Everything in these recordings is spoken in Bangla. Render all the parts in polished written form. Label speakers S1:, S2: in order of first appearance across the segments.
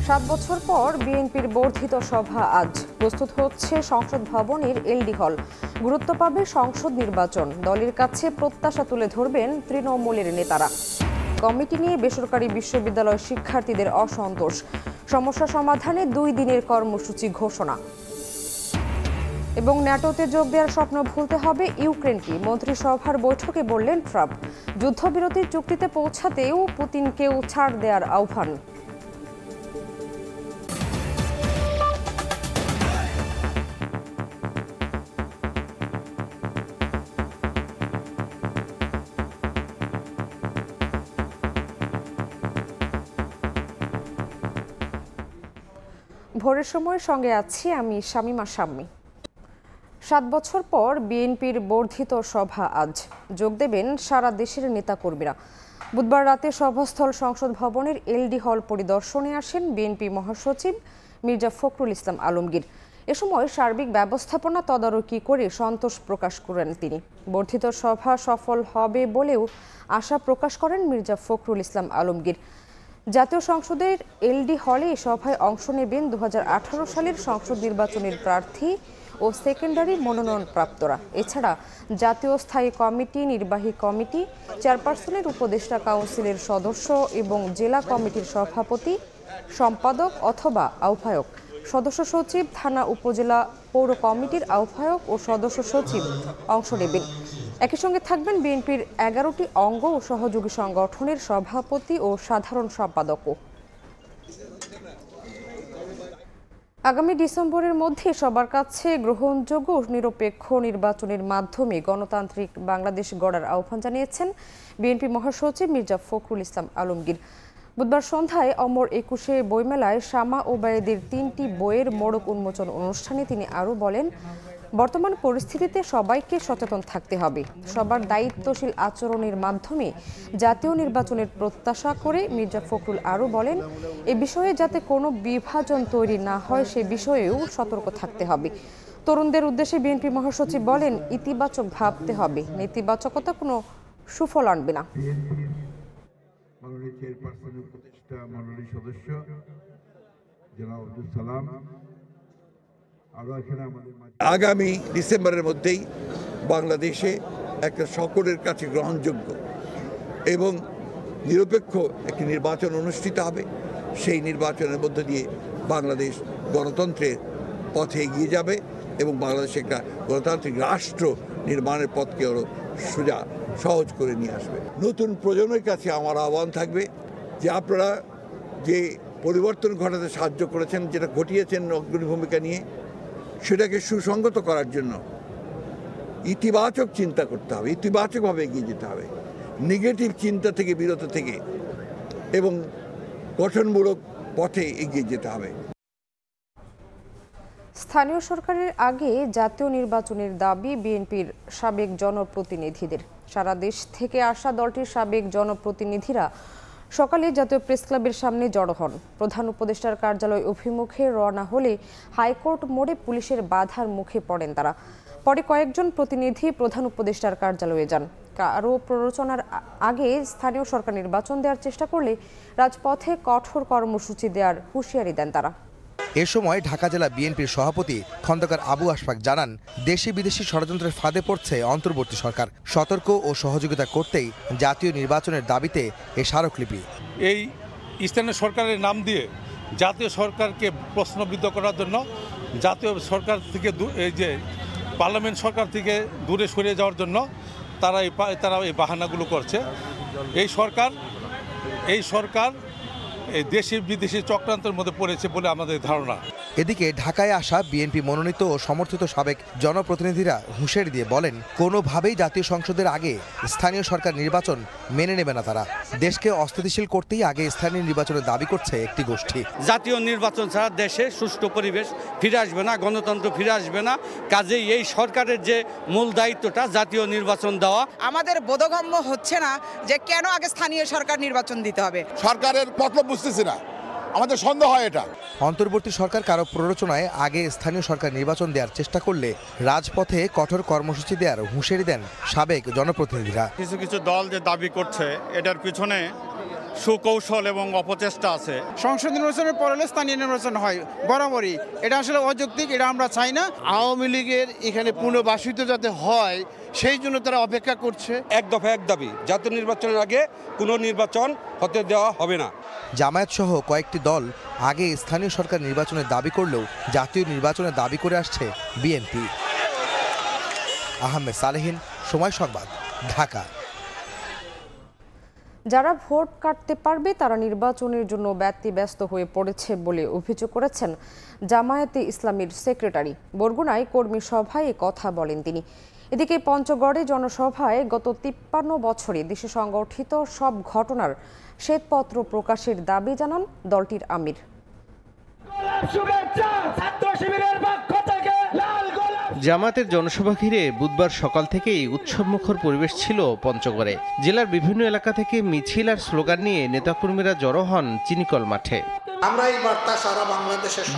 S1: 7 বছর পর বিএনপির বর্ধিত সভা আজ প্রস্তুত হচ্ছে সংসদ ভবনের এলডি হল। গুরুত্ব পাবে সংসদ নির্বাচন। দলের কাছে প্রত্যাশা তুলে ধরবেন তৃণমূলের নেতারা। কমিটি নিয়ে বেসরকারি বিশ্ববিদ্যালয় শিক্ষার্থীদের অসন্তোষ। সমস্যা সমাধানে 2 দিনের কর্মসূচি ঘোষণা। এবং ন্যাটোতে যোগ দেওয়ার স্বপ্ন ভুলতে হবে ইউক্রেনকে, মন্ত্রিসভার বৈঠকে বললেন ট্রাম্প। যুদ্ধবিরতির চুক্তিতে পৌঁছাতেও পুতিনকেও ছাড় দেওয়ার আহ্বান। ভোরের সময়ের সঙ্গে আছি আমি শামিমা শাম্মী। 7 বছর পর বিএনপির বর্ধিত সভা আজ যোগ দেবেন সারা দেশের নেতাকর্মীরা। বুধবার রাতে সভাস্থল সংসদ ভবনের এলডি হল পরিদর্শনে আসেন বিএনপি মহাসচিব মির্জা ফখরুল ইসলাম আলমগীর। এ সময় সার্বিক ব্যবস্থাপনা তদারকি করে সন্তোষ প্রকাশ করেন তিনি। বর্ধিত সভা সফল হবে বলেও আশা প্রকাশ করেন মির্জা ফখরুল ইসলাম আলমগীর। জাতীয় সংসদের এলডি হলে সভায় অংশ নেবেন 2018 সালের সংসদ নির্বাচনের প্রার্থী ও সেকেন্ডারি মনোনয়নপ্রাপ্তরা। এছাড়া জাতীয় স্থায়ী কমিটি, নির্বাহী কমিটি, চেয়ারপারসনের উপদেষ্টা কাউন্সিলের সদস্য এবং জেলা কমিটির সভাপতি, সম্পাদক অথবা আহ্বায়ক, সদস্য সচিব, থানা উপজেলা পৌর কমিটির আহ্বায়ক ও সদস্য সচিব অংশ নেবেন। একই সঙ্গে থাকবেন বিএনপির 11টি অঙ্গ ও সহযোগী সংগঠনের সভাপতি ও সাধারণ সম্পাদকও। আগামী ডিসেম্বরের মধ্যে সবার কাছে গ্রহণযোগ্য ও নিরপেক্ষ নির্বাচনের মাধ্যমে গণতান্ত্রিক বাংলাদেশ গড়ার আহ্বান জানিয়েছেন বিএনপি মহাসচিব মির্জা ফখরুল ইসলাম আলমগীর। বুধবার সন্ধ্যায় অমর 21 বইমেলায় শামা ওবায়েদের 3টি বইয়ের মোড়ক উন্মোচন অনুষ্ঠানে তিনি আরও বলেন, বর্তমান পরিস্থিতিতে সবাইকে সচেতন থাকতে হবে। সবার দায়িত্বশীল আচরণের মাধ্যমে জাতীয় নির্বাচনের প্রত্যাশা করে মির্জা ফখরুল আরও বলেন, এ বিষয়ে যাতে কোনো বিভাজন তৈরি না হয় সে বিষয়েও সতর্ক থাকতে হবে। তরুণদের উদ্দেশ্যে বিএনপি মহাসচিব বলেন, ইতিবাচক ভাবতে হবে, নেতিবাচকতা কোনো সুফল আনবে না।
S2: আগামী ডিসেম্বরের মধ্যেই বাংলাদেশে একটা সকলের কাছে গ্রহণযোগ্য এবং নিরপেক্ষ একটি নির্বাচন অনুষ্ঠিত হবে। সেই নির্বাচনের মধ্য দিয়ে বাংলাদেশ গণতন্ত্রের পথে এগিয়ে যাবে এবং বাংলাদেশে একটা গণতান্ত্রিক রাষ্ট্র নির্মাণের পথকে আরও সোজা সহজ করে নিয়ে আসবে। নতুন প্রজন্মের কাছে আমার আহ্বান থাকবে যে আপনারা যে পরিবর্তন ঘটাতে সাহায্য করেছেন, যেটা ঘটিয়েছেন অগ্রণী ভূমিকা নিয়ে, সেটাকে সুসংগত করার জন্য ইতিবাচক চিন্তা করতে হবে, ইতিবাচকভাবে এগিয়ে যেতে হবে, নেগেটিভ চিন্তা থেকে বিরত থেকে এবং গঠনমূলক পথে এগিয়ে যেতে হবে।
S1: স্থানীয় সরকারের আগে জাতীয় নির্বাচনের দাবি বিএনপির সাবেক জনপ্রতিনিধিদের। সারা দেশ থেকে আসা দলটির সাবেক জনপ্রতিনিধিরা সকালে জাতীয় প্রেস ক্লাবের সামনে জড়ো হন। প্রধান উপদেষ্টার কার্যালয় অভিমুখে রওনা হলে হাইকোর্ট মোড়ে পুলিশের বাধার মুখে পড়েন তারা। পরে কয়েকজন প্রতিনিধি প্রধান উপদেষ্টার কার্যালয়ে যান। কারো প্ররোচনার আগে স্থানীয় সরকার নির্বাচন দেওয়ার চেষ্টা করলে রাজপথে কঠোর কর্মসূচি দেওয়ার হুঁশিয়ারি দেন তারা।
S3: এ সময় ঢাকা জেলা বিএনপির সভাপতি খন্দকার আবু আশফাক জানান, দেশি বিদেশি ষড়যন্ত্রের ফাঁদে পড়ছে অন্তর্বর্তী সরকার। সতর্ক ও সহযোগিতা করতেই জাতীয় নির্বাচনের দাবিতে এ স্মারকলিপি।
S4: এই স্থানীয় সরকারের নাম দিয়ে জাতীয় সরকারকে প্রশ্নবিদ্ধ করার জন্য, জাতীয় সরকার থেকে এই যে পার্লামেন্ট সরকার থেকে দূরে সরিয়ে যাওয়ার জন্য তারা এই বাহানাগুলো করছে। এই সরকার এই দেশি বিদেশি চক্রান্তের মধ্যে পড়েছে বলে আমাদের ধারণা।
S3: এদিকে ঢাকায় আসা বিএনপি মনোনীত ও সমর্থিত সাবেক জনপ্রতিনিধিরা হুঁশিয়ারি দিয়ে বলেন, কোনোভাবেই জাতীয় সংসদের আগে স্থানীয় সরকার নির্বাচন মেনে নেবে না তারা। দেশকে অস্থিতিশীল করতেই আগে স্থানীয় নির্বাচনের দাবি করছে একটি গোষ্ঠী।
S5: জাতীয় নির্বাচন ছাড়া দেশে সুষ্ঠু পরিবেশ ফিরে আসবে না, গণতন্ত্র ফিরে আসবে না। কাজেই এই সরকারের যে মূল দায়িত্বটা জাতীয় নির্বাচন দেওয়া,
S6: আমাদের বোধগম্য হচ্ছে না যে কেন আগে স্থানীয় সরকার নির্বাচন দিতে হবে।
S7: সরকারের মতলব বুঝতেছি না, আমাদের সন্দেহ হয় এটা।
S3: অন্তর্বর্তী সরকার কারো প্ররোচনায় আগে স্থানীয় সরকার নির্বাচন দেওয়ার চেষ্টা করলে রাজপথে কঠোর কর্মসূচি দেওয়ার হুঁশিয়ারি দেন সাবেক জনপ্রতিনিধিরা।
S8: কিছু কিছু দল যে দাবি করছে, এটার পিছনে
S5: সুকৌশল এবং অপচেষ্টা আছে।
S8: সংসদ নির্বাচনের পরে স্থানীয় নির্বাচন হয় বরাবরই, এটা আসলে অযৌক্তিক, এটা আমরা চাই না।
S9: আওয়ামী লীগের এখানে পুনর্বাসিত যাতে হয় সেই জন্য তারা অপেক্ষা করছে।
S10: এক দফা এক দাবি, জাতীয় নির্বাচনের আগে কোনো নির্বাচন হতে দেওয়া হবে না।
S3: জামায়াত সহ কয়েকটি দল আগে স্থানীয় সরকার নির্বাচনের দাবি করলেও জাতীয় নির্বাচনের দাবি করে আসছে বিএনপি। আহমেদ সালেহীন, সময় সংবাদ, ঢাকা।
S1: যারা ভোট কাটতে পারবে তারা নির্বাচনের জন্য ব্যতিব্যস্ত হয়ে পড়েছে বলে অভিযোগ করেছেন জামায়াতে ইসলামীর সেক্রেটারি। বরগুনায় কর্মী সভায় এ কথা বলেন তিনি। এদিকে পঞ্চগড়ে জনসভায় গত 53 বছরে দেশে সংগঠিত সব ঘটনার শ্বেতপত্র প্রকাশের দাবি জানান দলটির আমির।
S11: জামায়াতের জনসভা ঘিরে বুধবার সকাল থেকেই উৎসবমুখর পরিবেশ ছিল পঞ্চগড়ে। জেলার বিভিন্ন এলাকা থেকে মিছিল আর স্লোগান নিয়ে নেতাকর্মীরা জড়ো হন চিনিকল মাঠে।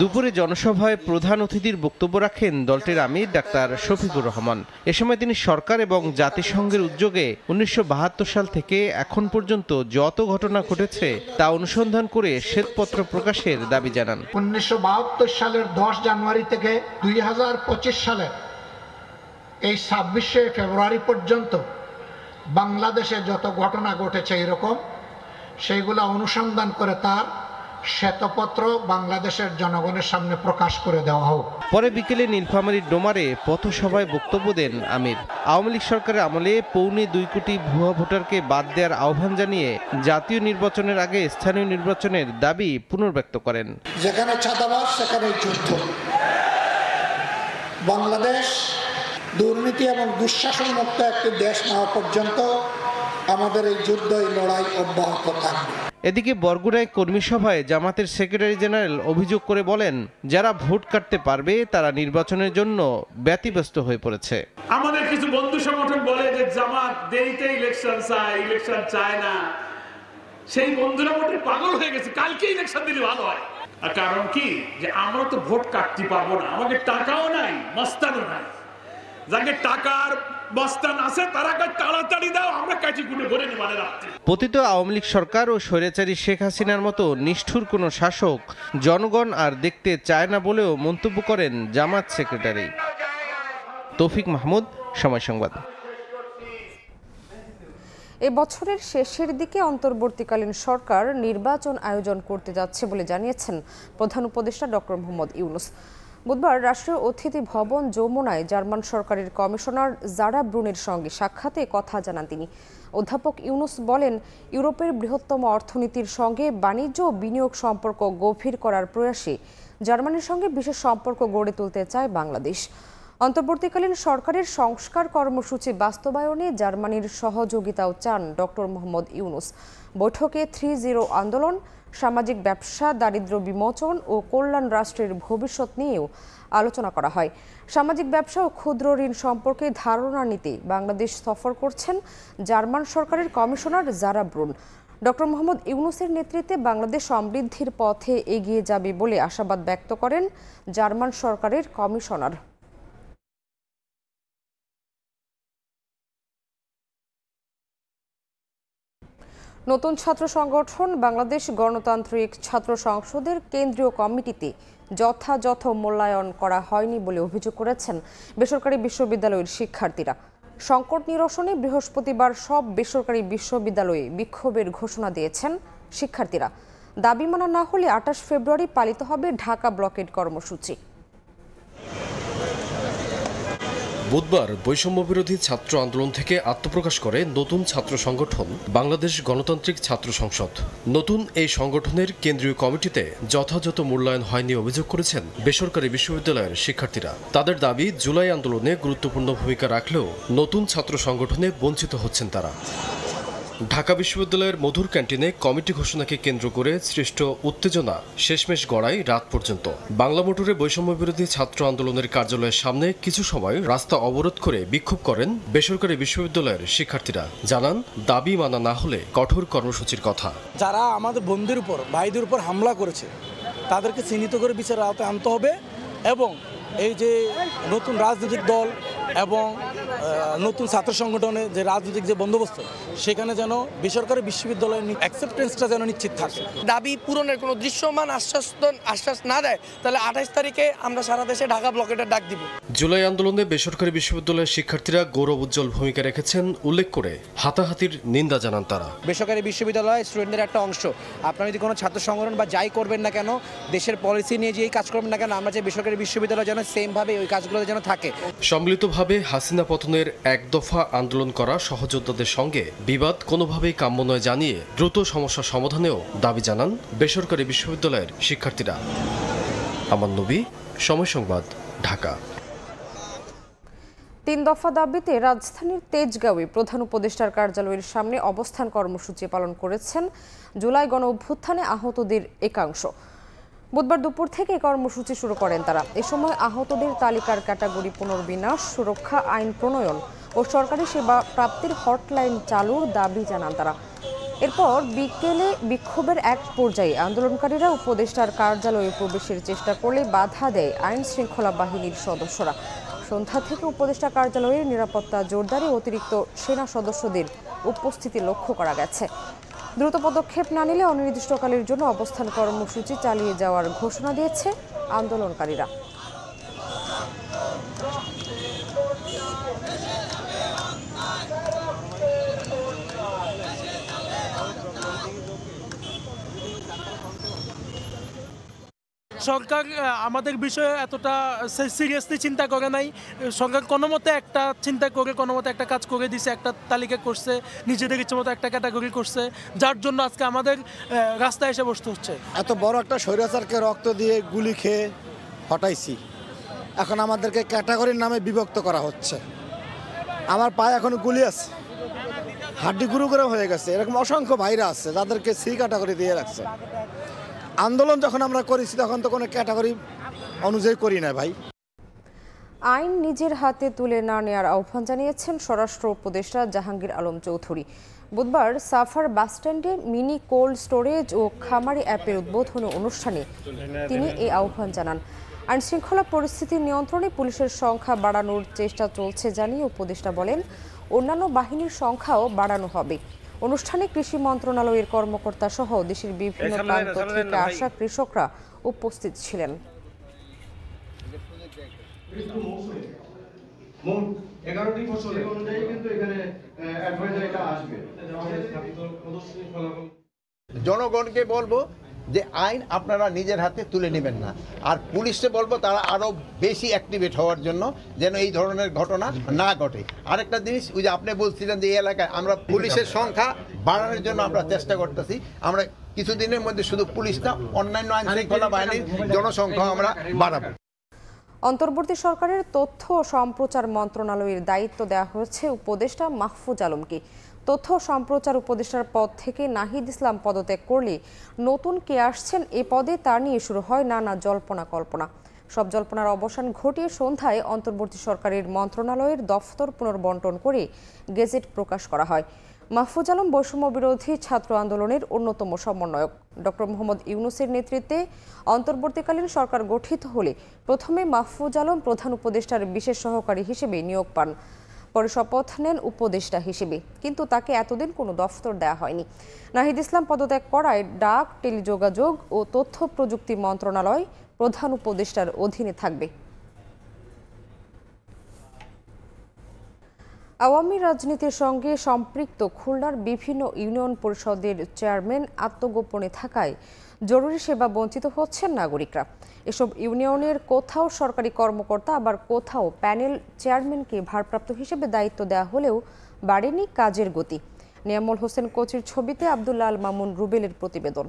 S11: দুপুরে জনসভায় প্রধান অতিথির বক্তব্য রাখেন দলটির আমির ডাক্তার শফিকুর রহমান। এ সময় তিনি সরকার এবং জাতিসংঘের উদ্যোগে 1972 সাল থেকে এখন পর্যন্ত যত ঘটনা ঘটেছে তা অনুসন্ধান করে শ্বেতপত্র প্রকাশের দাবি জানান।
S12: 1972 সালের 10 জানুয়ারি থেকে 2025 সালের এই 26শে ফেব্রুয়ারি পর্যন্ত বাংলাদেশে যত ঘটনা ঘটেছে এরকম, সেইগুলো অনুসন্ধান করে তার শ্বেতপত্র বাংলাদেশের জনগণের সামনে প্রকাশ করে দেওয়া হোক।
S11: পরে বিকেলে নীলফামারীর ডোমারে পথসভায় বক্তব্য দেন আমির। আওয়ামী লীগ সরকারের আমলে 2.25 কোটি ভুয়া ভোটারকে বাদ দেওয়ার আহ্বান জানিয়ে জাতীয় নির্বাচনের আগে স্থানীয় নির্বাচনের দাবি পুনর্ব্যক্ত করেন।
S12: যেখানে চাঁদাবাজ সেখানে যুদ্ধ। বাংলাদেশ দুর্নীতি এবং দুঃশাসন মুক্ত একটি দেশ না হওয়া পর্যন্ত আমাদের এই যুদ্ধ, এই লড়াই অব্যাহত থাকবে।
S11: এদিকে বরগুনায় কর্মী সভায় জামাতের সেক্রেটারি জেনারেল অভিযোগ করে বলেন, যারা ভোট কাটতে পারবে তারা নির্বাচনের জন্য ব্যতিব্যস্ত হয়ে পড়েছে।
S13: আমাদের কিছু বন্ধু সংগঠন বলে যে জামাত দেরিতে ইলেকশন চায় না। সেই বন্ধুরা মোটে পাগল হয়ে গেছে, কালকে ইলেকশন দিলে ভালো হয়। আর কারণ কি, যে আমরা তো ভোট কাটতে পারবো না, আমাদের টাকাও নাই, মস্তানও নাই। যাকে টাকার মস্তান আছে তারা তাড়াতাড়ি দাও, আমরা কাটি কুটে ভরে নিই মানে রাখতে।
S11: পতিত আওয়ামী লীগ সরকার ও স্বৈরাচারী শেখ হাসিনার মতো নিষ্ঠুর কোনো শাসক জনগণ আর দেখতে চায় না বলেও মন্তব্য করেন জামাত সেক্রেটারি। তৌফিক মাহমুদ, সময় সংবাদ।
S1: এ বছরের শেষের দিকে অন্তর্বর্তীকালীন সরকার নির্বাচন আয়োজন করতে যাচ্ছে বলে জানিয়েছেন প্রধান উপদেষ্টা ডক্টর মোহাম্মদ ইউনুস। বুধবার রাষ্ট্রীয় অতিথি ভবন যমুনায় জার্মান সরকারের কমিশনার জারা ব্রুনের সঙ্গে সাক্ষাতে কথা জানান তিনি। অধ্যাপক ইউনুস বলেন, ইউরোপের বৃহত্তম অর্থনীতির সঙ্গে বাণিজ্য ও বিনিয়োগ সম্পর্ক গভীর করার প্রয়াসে জার্মানির সঙ্গে বিশেষ সম্পর্ক গড়ে তুলতে চায় বাংলাদেশ। অন্তর্বর্তীকালীন সরকারের সংস্কার কর্মসূচি বাস্তবায়নে জার্মানির সহযোগিতাও চান ডক্টর মোহাম্মদ ইউনুস। বৈঠকে 3-0 আন্দোলন, সামাজিক ব্যবসা, দারিদ্র্য বিমোচন ও কল্যাণ রাষ্ট্রের ভবিষ্যৎ নিয়েও আলোচনা করা হয়। সামাজিক ব্যবসা ও ক্ষুদ্র ঋণ সম্পর্কে ধারণা নিতে বাংলাদেশ সফর করছেন জার্মান সরকারের কমিশনার জারা ব্রুন। ডক্টর মোহাম্মদ ইউনুসের নেতৃত্বে বাংলাদেশ সমৃদ্ধির পথে এগিয়ে যাবে বলে আশাবাদ ব্যক্ত করেন জার্মান সরকারের কমিশনার। নতুন ছাত্র সংগঠন বাংলাদেশ গণতান্ত্রিক ছাত্র সংসদের কেন্দ্রীয় কমিটিতে যথাযথ মূল্যায়ন করা হয়নি বলে অভিযোগ করেছেন বেসরকারি বিশ্ববিদ্যালয়ের শিক্ষার্থীরা। সংকট নিরসনে বৃহস্পতিবার সব বেসরকারি বিশ্ববিদ্যালয়ে বিক্ষোভের ঘোষণা দিয়েছেন শিক্ষার্থীরা। দাবি মানা না হলে 28 ফেব্রুয়ারি পালিত হবে ঢাকা ব্লকেড কর্মসূচি।
S14: বুধবার বৈষম্যবিরোধী ছাত্র আন্দোলন থেকে আত্মপ্রকাশ করে নতুন ছাত্র সংগঠন বাংলাদেশ গণতান্ত্রিক ছাত্র সংসদ। নতুন এই সংগঠনের কেন্দ্রীয় কমিটিতে যথাযথ মূল্যায়ন হয়নি অভিযোগ করেছেন বেসরকারি বিশ্ববিদ্যালয়ের শিক্ষার্থীরা। তাদের দাবি, জুলাই আন্দোলনে গুরুত্বপূর্ণ ভূমিকা রাখলেও নতুন ছাত্র সংগঠনে বঞ্চিত হচ্ছেন তারা। ঢাকা বিশ্ববিদ্যালয়ের মধুর ক্যান্টিনে কমিটি ঘোষণাকে কেন্দ্র করে সৃষ্ট উত্তেজনা শেষমেশ গড়ায় রাত পর্যন্ত। বাংলা মোটরে বৈষম্যবিরোধী ছাত্র আন্দোলনের কার্যালয়ের সামনে কিছু সময় রাস্তা অবরোধ করে বিক্ষোভ করেন বেসরকারি বিশ্ববিদ্যালয়ের শিক্ষার্থীরা। জানান, দাবি মানা না হলে কঠোর কর্মসূচির কথা।
S15: যারা আমাদের বন্ধুদের উপর, ভাইদের উপর হামলা করেছে তাদেরকে চিহ্নিত করে বিচারের আওতায় আনতে হবে এবং এই যে নতুন রাজনৈতিক দল এবং নতুন ছাত্র সংগঠনে যে রাজনৈতিক যে বন্দোবস্ত সেখানে যেন বেসরকারি বিশ্ববিদ্যালয়ের অ্যাকসেপ্টেন্সটা যেন নিশ্চিত থাকে।
S16: দাবি পূরণের কোনো দৃশ্যমান আশ্বাস না দেয় তাহলে 28 তারিখে আমরা সারা দেশে ঢাকা ব্লকেটের ডাক দিব।
S14: জুলাই আন্দোলনে বেসরকারি বিশ্ববিদ্যালয়ের শিক্ষার্থীরা গৌরব উজ্জ্বল ভূমিকা রেখেছেন উল্লেখ করে হাতাহাতির নিন্দা জানান তারা।
S17: বেসরকারি বিশ্ববিদ্যালয় স্টুডেন্টদের একটা অংশ, আপনারা যদি কোনো ছাত্র সংগঠন বা যাই করবেন না কেন, দেশের পলিসি নিয়ে যেই কাজ করবেন না কেন, আমরা চাই বেসরকারি বিশ্ববিদ্যালয় যেন সেমভাবে ওই কাজগুলো যেন থাকে।
S14: সম্মিলিতভাবে হাসিনা পতনের এক দফা আন্দোলন করা সহযোদ্ধাদের সঙ্গে বিবাদ কোনোভাবেই কাম্য নয় জানিয়ে দ্রুত সমস্যা সমাধানেও দাবি জানান বেসরকারি বিশ্ববিদ্যালয়ের শিক্ষার্থীরা। আমান নবী, সময় সংবাদ, ঢাকা।
S1: 3 দফা দাবিতে রাজধানীর তেজগাঁওয়ে প্রধান উপদেষ্টার কার্যালয়ের সামনে অবস্থান কর্মসূচি পালন করেছেন জুলাই গণ অভ্যুত্থানে আহতদের একাংশ। বুধবার দুপুর থেকে কর্মসূচি শুরু করেন তারা। এ সময় আহতদের তালিকার ক্যাটাগরি পুনর্বিন্যাস, সুরক্ষা আইন প্রণয়ন ও সরকারি সেবা প্রাপ্তির হটলাইন চালুর দাবি জানান তারা। এরপর বিকেলে বিক্ষোভের এক পর্যায়ে আন্দোলনকারীরা উপদেষ্টার কার্যালয়ে প্রবেশের চেষ্টা করলে বাধা দেয় আইন শৃঙ্খলা বাহিনীর সদস্যরা। সন্ধ্যা থেকে উপদেষ্টা কার্যালয়ের নিরাপত্তা জোরদারে অতিরিক্ত সেনা সদস্যদের উপস্থিতি লক্ষ্য করা গেছে। দ্রুত পদক্ষেপ না নিলে অনির্দিষ্টকালের জন্য অবস্থান কর্মসূচি চালিয়ে যাওয়ার ঘোষণা দিয়েছে আন্দোলনকারীরা।
S15: সরকার আমাদের বিষয়ে এতটা সিরিয়াসলি চিন্তা করে নাই। সরকার কোনো মতে একটা চিন্তা করে কোনো মতে একটা কাজ করে দিছে, একটা তালিকা করছে, নিজেদের ইচ্ছে মতো একটা ক্যাটাগরি করছে, যার জন্য আজকে আমাদের রাস্তায় এসে বসতে হচ্ছে।
S18: এত বড় একটা স্বৈরাচারকে রক্ত দিয়ে গুলি খেয়ে হটাইছি, এখন আমাদেরকে ক্যাটাগরির নামে বিভক্ত করা হচ্ছে। আমার পায়ে এখনো গুলি আছে, হাড্ডি গুঁড়ো করে হয়ে গেছে। এরকম অসংখ্য ভাইরা আছে যাদেরকে সি ক্যাটাগরি দিয়ে রাখছে। আন্দোলন যখন আমরা করেছি তখন তো কোনো ক্যাটাগরি অনুযায়ী করি না ভাই।
S1: আইন নিজের হাতে তুলে না নেওয়ার আহ্বান জানিয়েছেন স্বরাষ্ট্র উপদেষ্টা জাহাঙ্গীর আলম চৌধুরী। বুধবার সাফার বাসস্ট্যান্ডে মিনি কোল্ড স্টোরেজ ও খামারি অ্যাপের উদ্বোধনী অনুষ্ঠানে তিনি এই আহ্বান জানান। আইন শৃঙ্খলা পরিস্থিতি নিয়ন্ত্রণে পুলিশের সংখ্যা বাড়ানোর চেষ্টা চলছে জানিয়ে উপদেষ্টা বলেন, অন্যান্য বাহিনীর সংখ্যাও বাড়ানো হবে। অনুষ্ঠানে কৃষি মন্ত্রণালয়ের কর্মকর্তা সহ দেশের বিভিন্ন প্রান্ত থেকে আসা কৃষকরা উপস্থিত ছিলেন।
S19: জনগণকে বলবো যে আইন আপনারা নিজের হাতে তুলে নেবেন না, আর পুলিশকে বলবো তারা আরো বেশি অ্যাক্টিভেট হওয়ার জন্য, যেন এই ধরনের ঘটনা না ঘটে। আরেকটা জিনিস, ওই যে আপনি বলছিলেন যে এই এলাকায় আমরা পুলিশের সংখ্যা বাড়ানোর জন্য আমরা চেষ্টা করতেছি। আমরা কিছুদিনের মধ্যে শুধু পুলিশ না, অন্যান্য আইন শৃঙ্খলা বাহিনীর জনসংখ্যা আমরা বাড়াবো।
S1: অন্তর্বর্তী সরকারের তথ্য ও সম্প্রচার মন্ত্রণালয়ের দায়িত্ব দেওয়া হয়েছে উপদেষ্টা মাহফুজ আলমকে। তথ্য সম্প্রচার উপদেষ্টার পদ থেকে নাহিদ ইসলাম পদত্যাগ করলে নতুন কে আসছেন এ পদে তা নিয়ে শুরু হয় নানা জল্পনা কল্পনা। সব জল্পনার অবসান ঘটিয়ে সন্ধ্যায় অন্তর্বর্তী সরকারের মন্ত্রণালয়ের দফতর পুনর্বণ্টন করে গেজেট প্রকাশ করা হয়। মাহফুজ আলম বৈষম্য বিরোধী ছাত্র আন্দোলনের অন্যতম সমন্বয়ক। ডক্টর মোহাম্মদ ইউনূসের নেতৃত্বে অন্তর্বর্তীকালীন সরকার গঠিত হলে প্রথমে মাহফুজ আলম প্রধান উপদেষ্টার বিশেষ সহকারী হিসেবে নিয়োগ পান। পরে শপথ নেন উপদেষ্টা হিসেবে, কিন্তু তাকে এতদিন কোনো দফতর দেওয়া হয়নি। নাহিদ ইসলাম পদত্যাগ করায় ডাক, টেলিযোগাযোগ ও তথ্য প্রযুক্তি মন্ত্রণালয় প্রধান উপদেষ্টার অধীনে থাকবে। আওয়ামী রাজনীতির সঙ্গে সম্পৃক্ত খুলনার বিভিন্ন ইউনিয়ন পরিষদের চেয়ারম্যান আত্মগোপনে থাকায় জরুরি সেবা বঞ্চিত হচ্ছেন নাগরিকরা। এসব ইউনিয়নের কোথাও সরকারি কর্মকর্তা, আবার কোথাও প্যানেল চেয়ারম্যানকে ভারপ্রাপ্ত হিসেবে দায়িত্ব দেওয়া হলেও বাড়েনি কাজের গতি। নিয়ামুল হোসেন কোচির ছবিতে আব্দুল্লাহ আল মামুন রুবেলের প্রতিবেদন।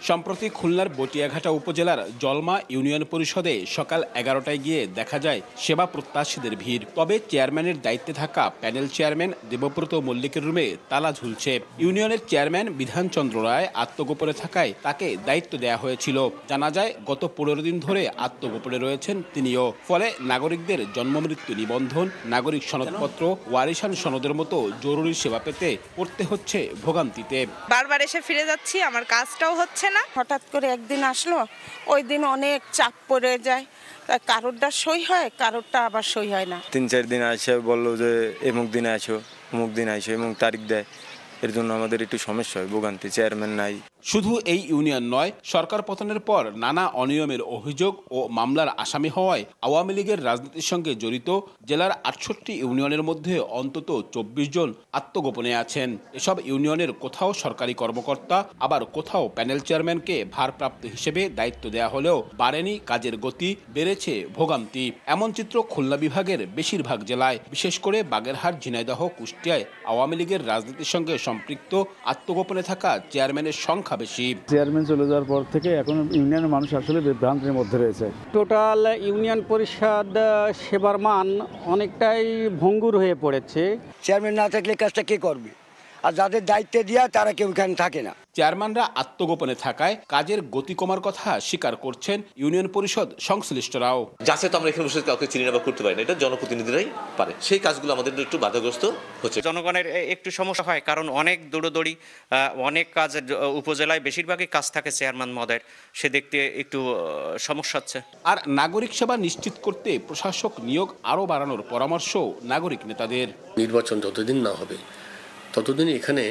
S20: সম্প্রতি খুলনার বটিয়াঘাটা উপজেলার জলমা ইউনিয়ন পরিষদে সকাল 11টায় গিয়ে দেখা যায় সেবা প্রত্যাশীদের ভিড়। তবে চেয়ারম্যানের দায়িত্বে থাকা প্যানেল চেয়ারম্যান দেবব্রত মল্লিকের রুমে তালা ঝুলছে। ইউনিয়নের চেয়ারম্যান বিধানচন্দ্র রায় আত্মগোপনে থাকায় তাকে দায়িত্ব দেওয়া হয়েছিল। জানা যায় গত 15 দিন ধরে আত্মগোপনে রয়েছেন তিনিও। ফলে নাগরিকদের জন্মমৃত্যু নিবন্ধন, নাগরিক সনদপত্র, ওয়ারিশান সনদের মতো জরুরি সেবা পেতে পড়তে হচ্ছে ভোগান্তিতে।
S6: বারবার এসে ফিরে যাচ্ছি, আমার কাজটাও হচ্ছে
S21: না। হঠাৎ করে একদিন আসলো, ওই দিন অনেক চাপ পড়ে যায়, কারোরটা সই হয়, কারোরটা আবার সই হয় না।
S22: 3-4 দিন আসে বললো যে এমুক দিন আসো, অমুক দিন আসো, এমুক তারিখ দেয়। এর জন্য আমাদের একটু সমস্যা হয়, ভোগান্তি, চেয়ারম্যান নাই।
S20: শুধু এই ইউনিয়ন নয়, সরকার পতনের পর নানা অনিয়মের অভিযোগ ও মামলার আসামি হওয়ায় আওয়ামী লীগের রাজনীতির সঙ্গে জড়িত জেলার 68 ইউনিয়নের মধ্যে অন্তত 24 জন আত্মগোপনে আছেন। এসব ইউনিয়নের কোথাও সরকারি কর্মকর্তা, আবার কোথাও প্যানেল চেয়ারম্যানকে ভারপ্রাপ্ত হিসেবে দায়িত্ব দেয়া হলেও বাড়েনি কাজের গতি, বেড়েছে ভোগান্তি। এমন চিত্র খুলনা বিভাগের বেশিরভাগ জেলায়, বিশেষ করে বাগেরহাট, ঝিনাইদহ, কুষ্টিয়ায় আওয়ামী লীগের রাজনীতির সঙ্গে সম্পৃক্ত আত্মগোপনে থাকা চেয়ারম্যানের সংখ্যা বেশি।
S23: চেয়ারম্যান চলে যাওয়ার পর থেকে এখন ইউনিয়নের মানুষ আসলে বিভ্রান্তির মধ্যে রয়েছে।
S24: টোটাল ইউনিয়ন পরিষদ সেবার মান অনেকটাই ভঙ্গুর হয়ে পড়েছে।
S25: চেয়ারম্যান না থাকলে কাজটা কে করবে, আর যাদের দায়িত্বে দেওয়া তারা কেউ এখানে থাকে না।
S20: চেয়ারম্যানরা আত্মগোপনে থাকায় কাজের গতি কমার কথা স্বীকার করছেন ইউনিয়ন পরিষদ সংশ্লিষ্টরাও।
S26: যাচ্ছে তো আমরা এখানে বসে কাউকে চিনি না বা করতে পারি না, এটা জনপ্রতিনিধিরাই পারে। সেই কাজগুলো আমাদের একটু বাধাগ্রস্ত হচ্ছে।
S27: জনগণের একটু সমস্যা হয়, কারণ অনেক দৌড়দৌড়ি, অনেক কাজের উপজেলায় বেশিরভাগই কাজ থাকে চেয়ারম্যান মহোদয়ের, সে দেখতে একটু সমস্যা হচ্ছে।
S20: আর নাগরিক সেবা নিশ্চিত করতে প্রশাসক নিয়োগ আরও বাড়ানোর পরামর্শ নাগরিক নেতাদের।
S28: নির্বাচন যতদিন না হবে ততদিন এখানে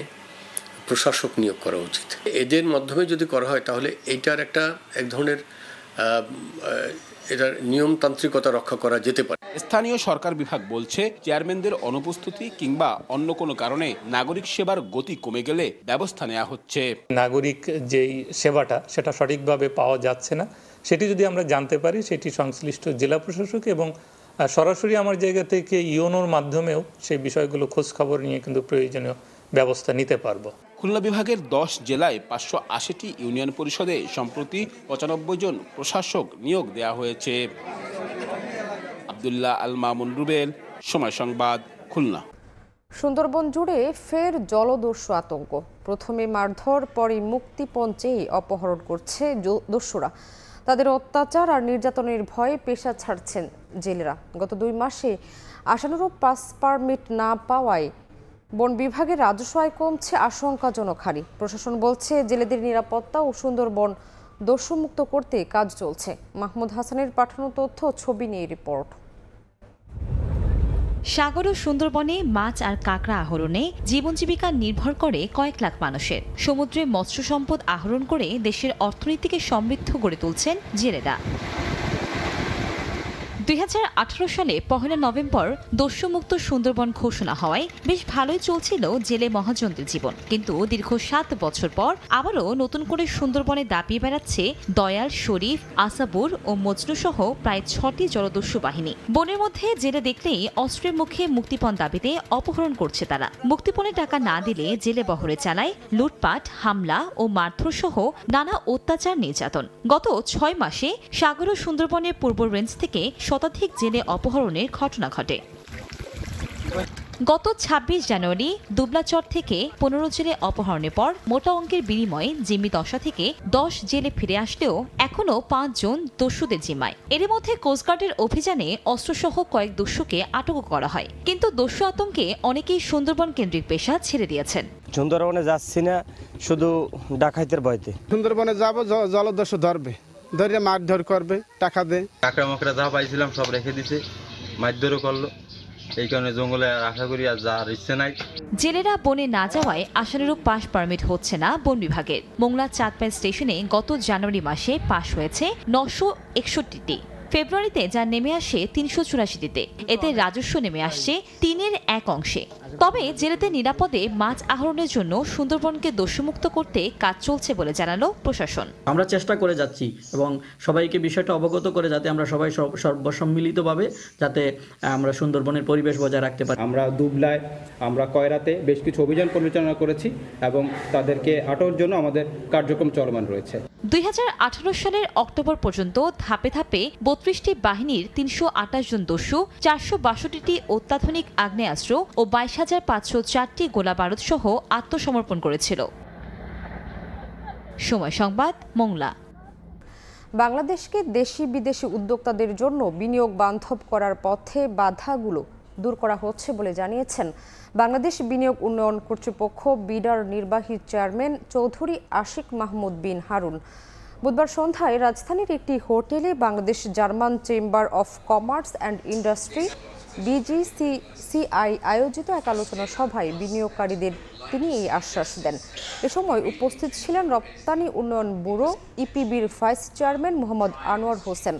S28: প্রশাসক নিয়োগ করা উচিত। এদের মাধ্যমে যদি করা হয় তাহলে এইটার এক ধরনের এটার নিয়মতান্ত্রিকতা রক্ষা করা যেতে পারে।
S20: স্থানীয় সরকার বিভাগ বলছে, চেয়ারম্যানদের অনুপস্থিতি কিংবা অন্য কোনো কারণে নাগরিক সেবার গতি কমে গেলে ব্যবস্থা নেওয়া হচ্ছে।
S29: নাগরিক যেই সেবাটা সেটা সঠিকভাবে পাওয়া যাচ্ছে না, সেটি যদি আমরা জানতে পারি, সেটি সংশ্লিষ্ট জেলা প্রশাসক এবং সরাসরি আমার জায়গা থেকে ইউনোর মাধ্যমেও সেই বিষয়গুলো খোঁজ খবর নিয়ে কিন্তু প্রয়োজনীয় ব্যবস্থা নিতে পারবো।
S20: খুলনা বিভাগের 10 জেলায় 580টি ইউনিয়ন পরিষদে সম্প্রতি 95 জন প্রশাসক নিয়োগ দেওয়া হয়েছে। আব্দুল্লাহ আল মামুন রুবেল, সময় সংবাদ, খুলনা।
S1: সুন্দরবন জুড়ে ফের জলদস্যু আতঙ্ক। প্রথমে মারধর, পরে মুক্তিপণ চেয়ে অপহরণ করছে দস্যুরা। তাদের অত্যাচার আর নির্যাতনের ভয়ে পেশা ছাড়ছেন জেলেরা। গত 2 মাসে আশানুরূপ পাস পারমিট না পাওয়ায় বন বিভাগের রাজস্ব আয় কমছে আশঙ্কাজনক হারে। প্রশাসন বলছে, জেলেদের নিরাপত্তা ও সুন্দরবন দস্যুমুক্ত করতে কাজ চলছে। মাহমুদ হাসানের পাঠানো তথ্য, ছবি নিয়ে রিপোর্ট।
S30: সাগর ও সুন্দরবনে মাছ আর কাঁকড়া আহরণে জীবন জীবিকা নির্ভর করে কয়েক লাখ মানুষের। সমুদ্রে মৎস্য সম্পদ আহরণ করে দেশের অর্থনীতিকে সমৃদ্ধ করে তুলছেন জেলেরা। 2018 সালে 1 নভেম্বর দস্যুমুক্ত সুন্দরবন ঘোষণা হওয়ায় বেশ ভালোই চলছিল জেলে মহাজনদের জীবন। কিন্তু দীর্ঘ 7 বছর পর আবারও নতুন করে সুন্দরবনে দাপিয়ে বেড়াচ্ছে দয়াল, শরীফ, আসাবুর ও মজনু সহ প্রায় 6টি জলদস্যু বাহিনী। বনের মধ্যে জেলে দেখলেই অস্ত্রের মুখে মুক্তিপণ দাবিতে অপহরণ করছে তারা। মুক্তিপণের টাকা না দিলে জেলে বহরে চালায় লুটপাট, হামলা ও মারধর সহ নানা অত্যাচার, নির্যাতন। গত 6 মাসে সাগর ও সুন্দরবনের পূর্ব রেঞ্জ থেকে শতাধিক জেলে অপহরণের ঘটনা ঘটে। গত 26 জানুয়ারি দুবলাচর থেকে 15 জেলে অপহরণের পর মোটা অঙ্কের বিনিময়ে জিম্মি দশা থেকে 10 জেলে ফিরে আসলেও এখনও 5 জন দস্যুদের জিম্মায়। এর মধ্যে কোস্টগার্ডের অভিযানে অস্ত্রসহ কয়েক দস্যুকে আটক করা হয়। কিন্তু দস্যু আতঙ্কে অনেকেই সুন্দরবন কেন্দ্রিক পেশা ছেড়ে দিয়েছেন।
S31: সুন্দরবনে যাচ্ছি না শুধু ডাকাইতের ভয়তে।
S8: সুন্দরবনে যাব, জলদস্যু ধরবে, ধরে মারধর করবে, টাকা দেয়।
S22: কাঁকড়া মাকড়া যা পাইছিলাম সব রেখে দিছে, মারধরও করলো। এই কারণে জঙ্গলে আশা করি আর যাওয়ার ইচ্ছে নাই।
S30: জেলেরা বনে না যাওয়ায় আশানুরূপ পাস পারমিট হচ্ছে না বন বিভাগের। মোংলা চাঁদপাই স্টেশনে গত জানুয়ারি মাসে পাস হয়েছে 961টি। ফেব্রুয়ারিতে যা নেমে আসে 384টিতে। এতে রাজস্ব নেমে আসছে 3/1 অংশে। তবে জেলেদের নিরাপদে মাছ আহরণের জন্য সুন্দরবনকে দস্যুমুক্ত করতে কাজ চলছে বলে জানালো প্রশাসন।
S32: আমরা চেষ্টা করে যাচ্ছি এবং সবাইকে বিষয়টা অবগত করে যাতে আমরা সবাই সর্বসম্মিলিতভাবে যাতে আমরা সুন্দরবনের পরিবেশ বজায় রাখতে পারি।
S33: আমরা দুবলায়, আমরা কয়রাতে বেশ কিছু অভিযান পরিচালনা করেছি এবং তাদেরকে আটকের জন্য আমাদের কার্যক্রম চলমান রয়েছে।
S30: 2018 সালের অক্টোবর পর্যন্ত ধাপে ধাপে 32টি বাহিনীর 328 জন দস্যু, 462টি অত্যাধুনিক আগ্নেয়াস্ত্র ও 22,504টি গোলা বারুদ সহ আত্মসমর্পণ করেছিল। সময় সংবাদ, মোংলা।
S1: বাংলাদেশকে দেশি বিদেশি উদ্যোক্তাদের জন্য বিনিয়োগ বান্ধব করার পথে বাধাগুলো দূর করা হচ্ছে বলে জানিয়েছেন বাংলাদেশ বিনিয়োগ উন্নয়ন কর্তৃপক্ষ বিডার নির্বাহী চেয়ারম্যান চৌধুরী আশিক মাহমুদ বিন হারুন। বুধবার সন্ধ্যায় রাজধানীর একটি হোটেলে Bangladesh German chamber of commerce and industry BGCCI আয়োজিত এক আলোচনা সভায় বিনিয়োগকারীদের তিনি এই আশ্বাস দেন। এ সময় উপস্থিত ছিলেন রপ্তানি উন্নয়ন ব্যুরো ইপিবির ভাইস চেয়ারম্যান মোহাম্মদ আনোয়ার হোসেন।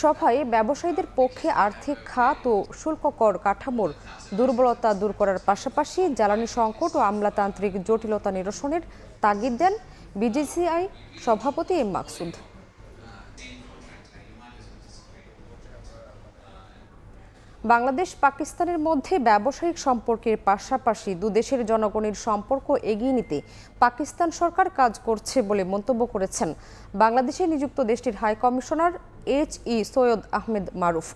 S1: সভায় ব্যবসায়ীদের পক্ষে আর্থিক খাত ও শুল্ক কর কাঠামোর দুর্বলতা দূর করার পাশাপাশি জ্বালানি সংকট ও আমলাতান্ত্রিক জটিলতা নিরসনের তাগিদ দেন BGCI সভাপতি এম মাকসুদ। বাংলাদেশ পাকিস্তানের মধ্যে ব্যবসায়িক সম্পর্কের পাশাপাশি দুদেশের জনগণের সম্পর্ক এগিয়ে নিতে পাকিস্তান সরকার কাজ করছে বলে মন্তব্য করেছেন বাংলাদেশে নিযুক্ত দেশটির high commissioner HE Syed Ahmed Maruf.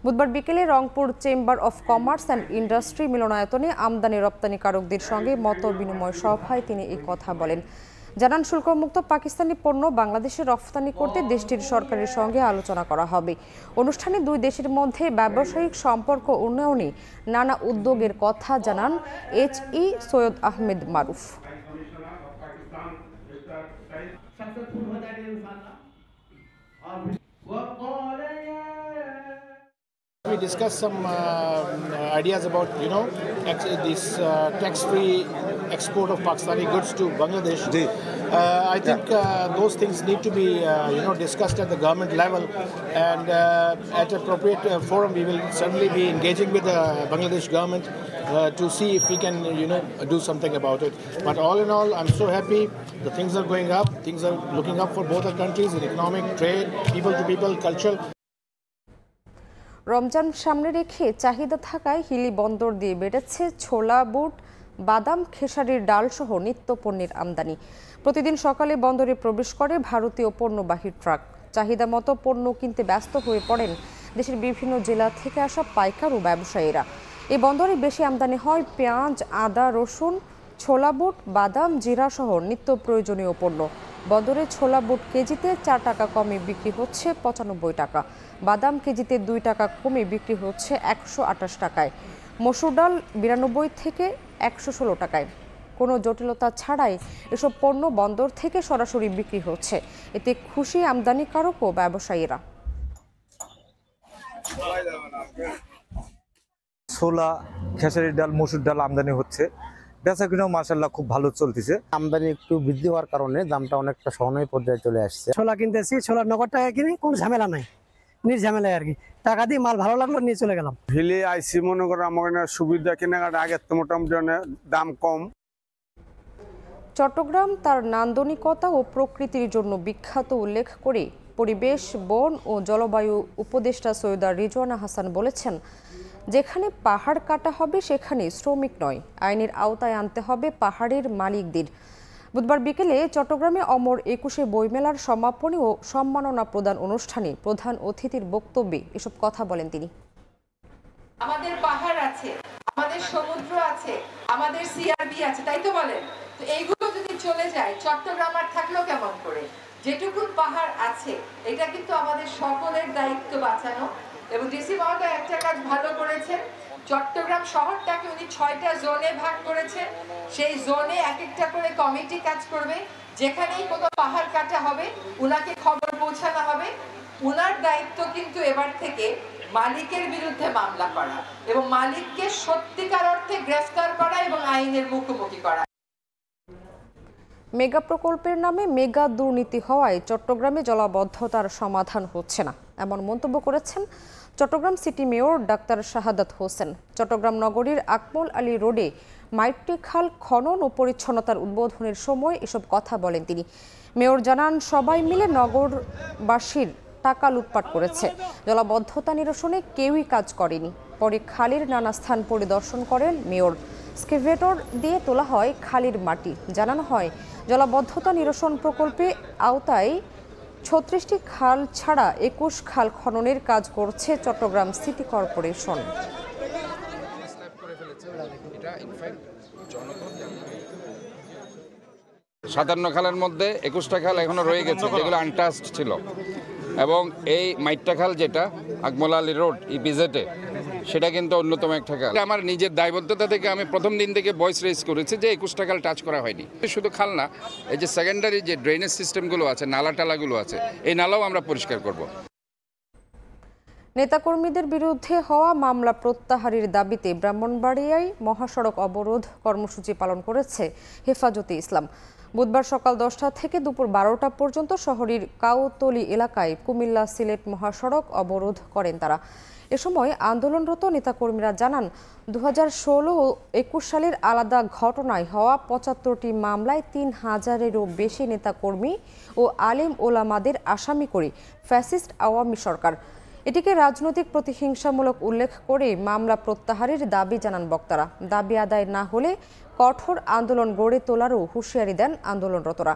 S1: বুধবার বিকেলে Rangpur chamber of commerce and industry মিলনায়তনে আমদানি রপ্তানিকারকদের সঙ্গে মত বিনিময় সভায় তিনি এই কথা বলেন। জানান শুল্কমুক্ত পাকিস্তানি পণ্য বাংলাদেশে রফতানি করতে দেশটির সরকারের সঙ্গে আলোচনা করা হবে। অনুষ্ঠানে দুই দেশের মধ্যে ব্যবসায়িক সম্পর্ক উন্নয়নে নানা উদ্যোগের কথা জানান HE Syed Ahmed Maruf.
S2: We discussed some ideas about, this tax-free export of Pakistani goods to Bangladesh. I think those things need to be, discussed at the government level, and at appropriate forum, we will certainly be engaging with the Bangladesh government to see if we can, do something about it. But all in all, I'm so happy. The things are going up. Things are looking up for both our countries in economic, trade, people-to-people, cultural.
S1: Ramzan সামনে রেখে চাহিদা থাকায় হিলি বন্দর দিয়ে বেড়েছে ছোলা, বুট, বাদাম, খেসারির ডাল সহ নিত্য পণ্যের আমদানি। প্রতিদিন সকালে বন্দরে প্রবেশ করে ভারতীয় পণ্যবাহী ট্রাক। চাহিদা মতো পণ্য কিনতে ব্যস্ত হয়ে পড়েন দেশের বিভিন্ন জেলা থেকে আসা পাইকার ও ব্যবসায়ীরা। এই বন্দরে বেশি আমদানি হয় পেঁয়াজ, আদা, রসুন, ছোলা, বুট, বাদাম, জিরা সহ নিত্য প্রয়োজনীয় পণ্য। বন্দরে ছোলা, বুট কেজিতে 4 টাকা কমে বিক্রি হচ্ছে 95 টাকা, বাদাম কেজিতে 2 টাকা কমে বিক্রি হচ্ছে 128 টাকায়, মসুর ডাল 92 থেকে 116 টাকায়। কোনো জটিলতা ছাড়াই এসব পণ্য বন্দর থেকে সরাসরি বিক্রি হচ্ছে। এতে খুশি আমদানিকারক ও ব্যবসায়ীরা।
S3: ছোলা, খেসারির ডাল, মসুর ডাল আমদানি হচ্ছে, বেচা কিনাও মাশাআল্লাহ খুব ভালো চলতেছে।
S4: আমদানি একটু বৃদ্ধি হওয়ার কারণে দামটা অনেকটা সহনীয় পর্যায়ে চলে আসছে। ছোলা কিনতেছি, ছোলা নগদ টাকা কিনি, কোনো ঝামেলা নাই, নির্ঝামেলায় আর কি। টাকা দিয়ে মাল ভালো লাগলো নিয়ে চলে গেলাম।
S5: হিলি আইসি মনে করো আমার সুবিধা কেনাকাটা আগের তো মোটামুটি দাম কম।
S1: চট্টগ্রাম তার নান্দনিকতা ও প্রকৃতির জন্য বিখ্যাত উল্লেখ করে পরিবেশ, বন ও জলবায়ু উপদেষ্টা সৈয়দা রিজওয়ানা হাসান বলেছেন, যেখানে পাহাড় কাটা হবে সেখানে শ্রমিক নয়, আইনের আওতায় আনতে হবে পাহাড়ের মালিকদের। বুধবার বিকেলে চট্টগ্রামে অমর 21শে বইমেলার সমাপনী ও সম্মাননা প্রদান অনুষ্ঠানে প্রধান অতিথির বক্তব্যে এসব কথা বলেন তিনি।
S7: আমাদের পাহাড় আছে, আমাদের সমুদ্র আছে, আমাদের সিআরবি আছে, তাই তো বলেন? তো এইগুলো যদি চলে যায়, চট্টগ্রাম আর থাকলো কেমন করে? যেটুকু পাহাড় আছে এটা কিন্তু আমাদের সকলের দায়িত্ব বাঁচানো। এবং ডিসি মহোদয় একটা কাজ ভালো করেছেন, চট্টগ্রাম শহরটাকে উনি 6টা জোনে ভাগ করেছেন। সেই জোনে এক একটা করে কমিটি কাজ করবে। যেখানেই কোনো পাহাড় কাটা হবে উনাকে খবর পৌঁছানো হবে। উনার দায়িত্ব কিন্তু এবার থেকে মালিকের বিরুদ্ধে মামলা করা এবং মালিককে সত্যিকার অর্থে গ্রেফতার করা এবং আইনের মুখোমুখি করা।
S1: মেগা প্রকল্পের নামে মেগা দুর্নীতি হওয়ায় চট্টগ্রামে জলাবদ্ধতার সমাধান হচ্ছে না, এমন মন্তব্য করেছেন Chittagong city mayor doctor Shahadat Hossain. Chittagong নগরীর আকমল আলী রোডে মাইট্রি খাল খনন ও পরিচ্ছন্নতার উদ্বোধনের সময় এসব কথা বলেন তিনি। মেয়র জানান, সবাই মিলে নগরবাসীর টাকা লুটপাট করেছে, জলাবদ্ধতা নিরসনে কেউই কাজ করেনি। পরে খালের নানা স্থান পরিদর্শন করেন মেয়র। স্কেভেটর দিয়ে তোলা হয় খালির মাটি। জানানো হয়, জলাবদ্ধতা নিরসন প্রকল্পে আওতায় 36টি খাল ছাড়া 21 খাল খননের কাজ করছে চট্টগ্রাম সিটি কর্পোরেশন।
S9: সাতান্ন খালের মধ্যে 21টা খাল এখনো রয়ে গেছে, যেগুলো আনটাস্ট ছিল। এবং এই মাইট্টা খাল যেটা আকমল আলী রোড ইপিজেডে, সেটা কিন্তু অন্যতম একটা খাল। আমার নিজের দায়বদ্ধতা থেকে আমি প্রথম দিন থেকে ভয়েস রেজ করেছি যে 21টা খাল টাচ করা হয়নি। শুধু খাল না, এই যে সেকেন্ডারি যে ড্রেনেজ সিস্টেমগুলো আছে, নালা টালাগুলো আছে, এই নালাও আমরা পরিষ্কার করব।
S1: নেতাকর্মীদের বিরুদ্ধে হওয়া মামলা প্রত্যাহারের দাবিতে ব্রাহ্মণবাড়িয়ায় মহাসড়ক অবরোধ কর্মসূচি পালন করেছে হেফাজতে ইসলাম। বুধবার সকাল 10টা থেকে দুপুর 12টা পর্যন্ত শহরের কাউতলি এলাকায় কুমিল্লা সিলেট মহাসড়ক অবরোধ করেন তারা। এ সময় আন্দোলনরত নেতাকর্মীরা জানান 2016 ও 21 সালের আলাদা ঘটনায় হওয়া 75টি মামলায় 3000-এরও বেশি নেতাকর্মী ও আলেম ওলামাদের আসামি করে ফ্যাসিস্ট আওয়ামী সরকার। এটিকে রাজনৈতিক প্রতিহিংসামূলক উল্লেখ করে মামলা প্রত্যাহারের দাবি জানান বক্তারা। দাবি আদায় না হলে কঠোর আন্দোলন গড়ে তোলারও হুঁশিয়ারি দেন আন্দোলনরতরা।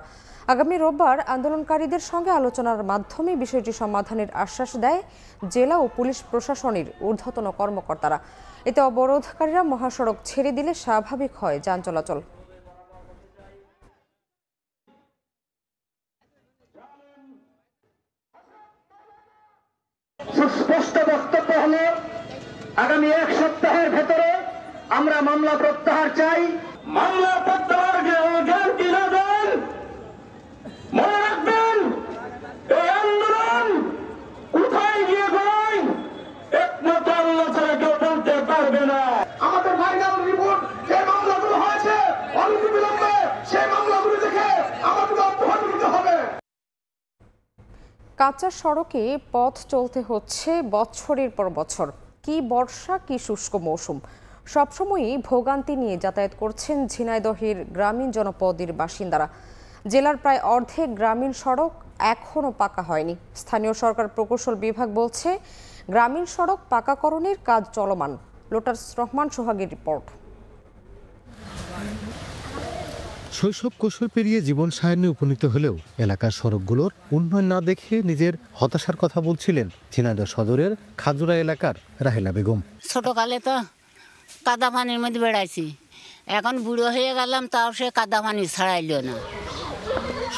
S1: আগামী রোববার আন্দোলনকারীদের সঙ্গে আলোচনার মাধ্যমে বিষয়টি সমাধানের আশ্বাস দেয় জেলা ও পুলিশ প্রশাসনের ঊর্ধ্বতন কর্মকর্তারা। এতে অবরোধকারীরা মহাসড়ক ছেড়ে দিলে স্বাভাবিক হয় যান চলাচল।
S6: সুস্পষ্ট বক্তব্য হলো আগামী 1 সপ্তাহের ভেতরে আমরা মামলা প্রত্যাহার চাই। মামলা প্রত্যাহার গ্যারান্টি না দেন, মনে রাখবেন এই আন্দোলন কোথায় গিয়ে গড়ায় একমাত্র আল্লাহ ছাড়া কেউ বলতে পারবে না। আমাদের ফাইনাল রিপোর্ট যে মামলাগুলো হয়েছে অনতিবিলম্বে সেই মামলাগুলো দেখে আমাদের অব্যাহতি দিতে হবে।
S1: কাঁচা সড়কে পথ চলতে হচ্ছে বছরের পর বছর। কি বর্ষা কি শুষ্ক মৌসুম, সবসময়ই ভোগান্তি নিয়ে যাতায়াত করছেন ঝিনাইদহের গ্রামীণ জনপদের বাসিন্দারা। জেলার প্রায় অর্ধেক গ্রামীণ সড়ক এখনও পাকা হয়নি। স্থানীয় সরকার প্রকৌশল বিভাগ বলছে গ্রামীণ সড়ক পাকাকরণের কাজ চলমান। লোটাস রহমান সোহাগের রিপোর্ট।
S10: শৈশব কৈশোর পেরিয়ে জীবন সায়নে উপনীত হলেও এলাকার সড়কগুলোর উন্নয়ন না দেখে নিজের হতাশার কথা বলছিলেন ঝিনাইদহ সদরের খাজুরা এলাকার রাহেলা বেগম।
S11: ছোটকালে তো কাদা পানির মধ্যে বেড়াইছি, এখন বুড়ো হয়ে গেলাম তাও সে কাদা পানি ছাড়াইল না।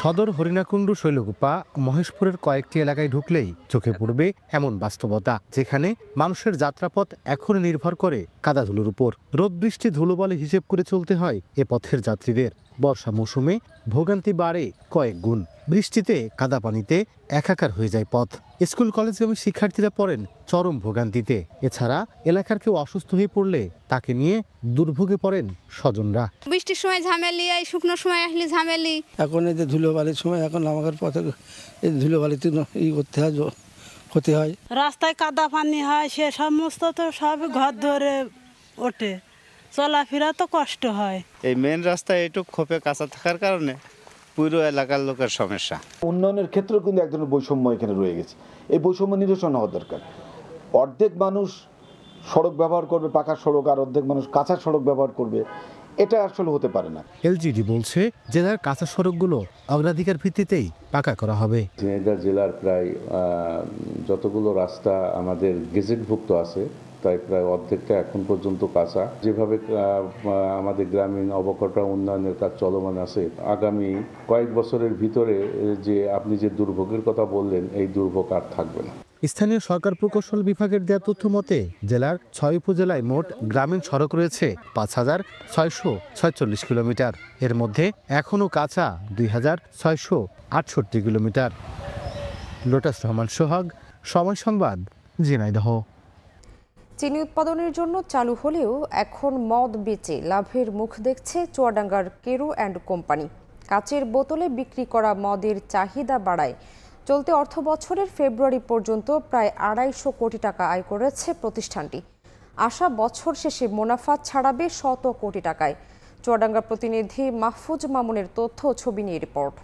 S10: সদর হরিণাকুণ্ডু শৈলকুপা মহেশপুরের কয়েকটি এলাকায় ঢুকলেই চোখে পড়বে এমন বাস্তবতা, যেখানে মানুষের যাত্রাপথ এখনই নির্ভর করে কাদাধুলোর উপর। রোদ বৃষ্টি ধুলোবালি হিসেব করে চলতে হয় এ পথের যাত্রীদের। বর্ষা মৌসুমে ভোগান্তি বাড়ে কয়েক গুণ। বৃষ্টিতে কাদা পানিতে একাকার হয়ে যায় পথ। স্কুল কলেজগামী শিক্ষার্থীরা পড়েন চরম ভোগান্তিতে। এছাড়া এলাকার কেউ অসুস্থ হয়ে পড়লে তাকে নিয়ে দুর্ভোগে পড়েন স্বজনরা।
S12: বৃষ্টির সময় ঝামেলি, এই শুকনো সময় আসলে ঝামেলি।
S4: এখন এই যে ধুলোবালির সময় এখন আমাদের পথে এই ধুলোবালিতে করতে হয়, ক্ষতি হয়।
S13: রাস্তায় কাদা পানি হয়, সে সমস্ত তো সব ঘর ধরে ওঠে, চলাফেরা তো কষ্ট হয়।
S14: এই মেন রাস্তায় একটু খোপে কাঁচা থাকার কারণে পুরো এলাকার লোকের সমস্যা।
S15: উন্নয়নের ক্ষেত্রেও কিন্তু এক ধরনের বৈষম্য এখানে রয়ে গেছে। এই বৈষম্য নিরসন হওয়া দরকার। অর্ধেক মানুষ সড়ক ব্যবহার করবে পাকা সড়ক, আর অর্ধেক মানুষ কাঁচা সড়ক ব্যবহার করবে, এটা আসলে হতে পারে না।
S10: এলজিডি বলছে জেলার কাঁচা সড়কগুলো অগ্রাধিকার ভিত্তিতেই পাকা করা হবে।
S16: ঝিনাইদহ জেলার প্রায় যতগুলো রাস্তা আমাদের গেজেটভুক্ত আছে তাই প্রায় অর্ধেকটা এখন পর্যন্ত কাঁচা। যেভাবে আমাদের গ্রামীণ অবকাঠামো উন্নয়নের কাজ চলমান আছে, আগামী কয়েক বছরের ভিতরে যে আপনি যে দুর্ভোগের কথা বললেন, এই দুর্ভোগ আর থাকবে না।
S10: স্থানীয় সরকার প্রকৌশল বিভাগের দেওয়া তথ্য মতে জেলার 6 উপজেলায় মোট গ্রামীণ সড়ক রয়েছে 5646 কিলোমিটার। এর মধ্যে এখনও কাঁচা 2668 কিলোমিটার। লোটাস রহমান সোহাগ, সময় সংবাদ, ঝিনাইদহ।
S1: চিনি উৎপাদনের জন্য চালু হলেও এখন মদ বেচে লাভের মুখ দেখছে চুয়াডাঙ্গার কেরু অ্যান্ড কোম্পানি। কাচের বোতলে বিক্রি করা মদের চাহিদা বাড়ায় চলতি অর্থবছরের ফেব্রুয়ারি পর্যন্ত প্রায় 250 কোটি টাকা আয় করেছে প্রতিষ্ঠানটি। আশা বছর শেষে মুনাফা ছাড়াবে 100 কোটি টাকায়। চুয়াডাঙ্গা প্রতিনিধি মাহফুজ মামুনের তথ্য ও ছবি নিয়ে রিপোর্ট।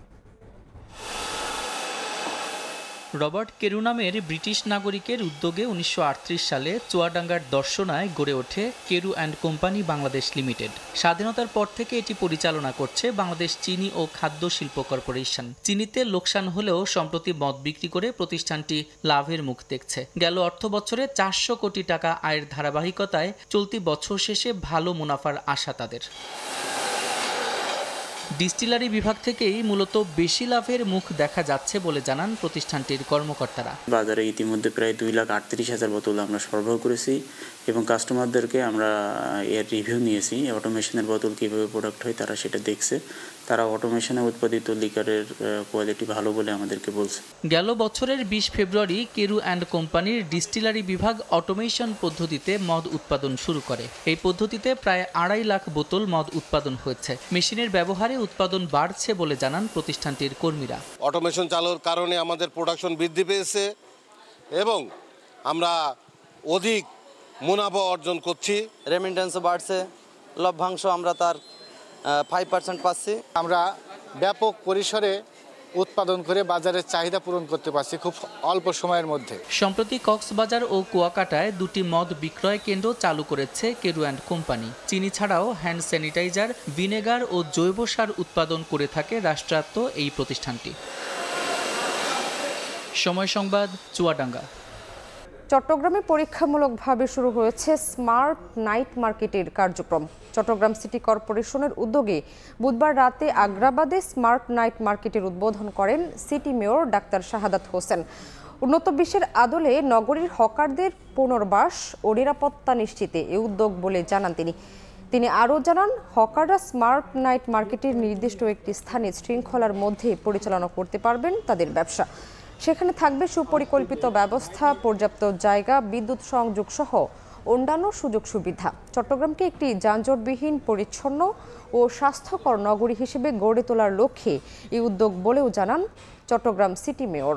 S17: রবার্ট কেরু নামের ব্রিটিশ নাগরিকের উদ্যোগে 1938 সালে চুয়াডাঙ্গার দর্শনায় গড়ে ওঠে Keru and company Bangladesh limited. স্বাধীনতার পর থেকে এটি পরিচালনা করছে বাংলাদেশ চিনি ও খাদ্য শিল্প কর্পোরেশন। চিনিতে লোকসান হলেও সম্প্রতি মদ বিক্রি করে প্রতিষ্ঠানটি লাভের মুখ দেখছে। গেল অর্থ বছরে 400 কোটি টাকা আয়ের ধারাবাহিকতায় চলতি বছর শেষে ভালো মুনাফার আশা তাদের। ডিস্টিলারি বিভাগ থেকেই মূলত বেশি লাভের মুখ দেখা যাচ্ছে বলে জানান প্রতিষ্ঠানটির কর্মকর্তারা।
S8: বাজারে ইতিমধ্যে প্রায় 2,38,000 বোতল আমরা সরবরাহ করেছি এবং কাস্টমারদেরকে আমরা এর রিভিউ নিয়েছি। অটোমেশনের বোতল কীভাবে প্রোডাক্ট হয় তারা সেটা দেখছে। তারা অটোমেশনে উৎপাদিত লিকারের কোয়ালিটি ভালো বলে আমাদেরকে বলছে।
S17: গেল বছরের 20 ফেব্রুয়ারি কেরু অ্যান্ড কোম্পানির ডিস্টিলারি বিভাগ অটোমেশন পদ্ধতিতে মদ উৎপাদন শুরু করে। এই পদ্ধতিতে প্রায় 2.5 লাখ বোতল মদ উৎপাদন হয়েছে। মেশিনের ব্যবহারে উৎপাদন বাড়ছে বলে জানান প্রতিষ্ঠানটির কর্মীরা।
S18: অটোমেশন চালুর কারণে আমাদের প্রোডাকশন বৃদ্ধি পেয়েছে এবং আমরা অধিক মুনাফা অর্জন করছি।
S19: রেমিটেন্সও বাড়ছে, লভ্যাংশ আমরা তার 5% পাচ্ছি।
S2: আমরা ব্যাপক পরিসরে উৎপাদন করে বাজারের চাহিদা পূরণ করতে পারছি খুব অল্প সময়ের মধ্যে।
S17: সম্প্রতি কক্সবাজার ও কুয়াকাটায় 2টি মদ বিক্রয় কেন্দ্র চালু করেছে কেরু অ্যান্ড কোম্পানি। চিনি ছাড়াও হ্যান্ড স্যানিটাইজার, ভিনেগার ও জৈব সার উৎপাদন করে থাকে রাষ্ট্রায়ত্ত এই প্রতিষ্ঠানটি। সময় সংবাদ, চুয়াডাঙ্গা।
S1: চট্টগ্রামে পরীক্ষামূলকভাবে শুরু হয়েছে স্মার্ট নাইট মার্কেটের কার্যক্রম। চট্টগ্রাম সিটি কর্পোরেশনের উদ্যোগে বুধবার রাতে আগ্রাবাদে স্মার্ট নাইট মার্কেটের উদ্বোধন করেন city mayor doctor Shahadat Hossain. উন্নত বিশ্বের আদলে নগরীর হকারদের পুনর্বাস ও নিরাপত্তা নিশ্চিতে এই উদ্যোগ বলে জানান তিনি আরও জানান, হকাররা স্মার্ট নাইট মার্কেটের নির্দিষ্ট একটি স্থানে শৃঙ্খলার মধ্যে পরিচালনা করতে পারবেন তাদের ব্যবসা। সেখানে থাকবে সুপরিকল্পিত ব্যবস্থা, পর্যাপ্ত জায়গা, বিদ্যুৎ সংযোগ সহ অন্যান্য সুযোগ সুবিধা। চট্টগ্রামকে একটি যানজটবিহীন, পরিচ্ছন্ন ও স্বাস্থ্যকর নগরী হিসেবে গড়ে তোলার লক্ষ্যে এই উদ্যোগ বলেও জানান চট্টগ্রাম সিটি মেয়র।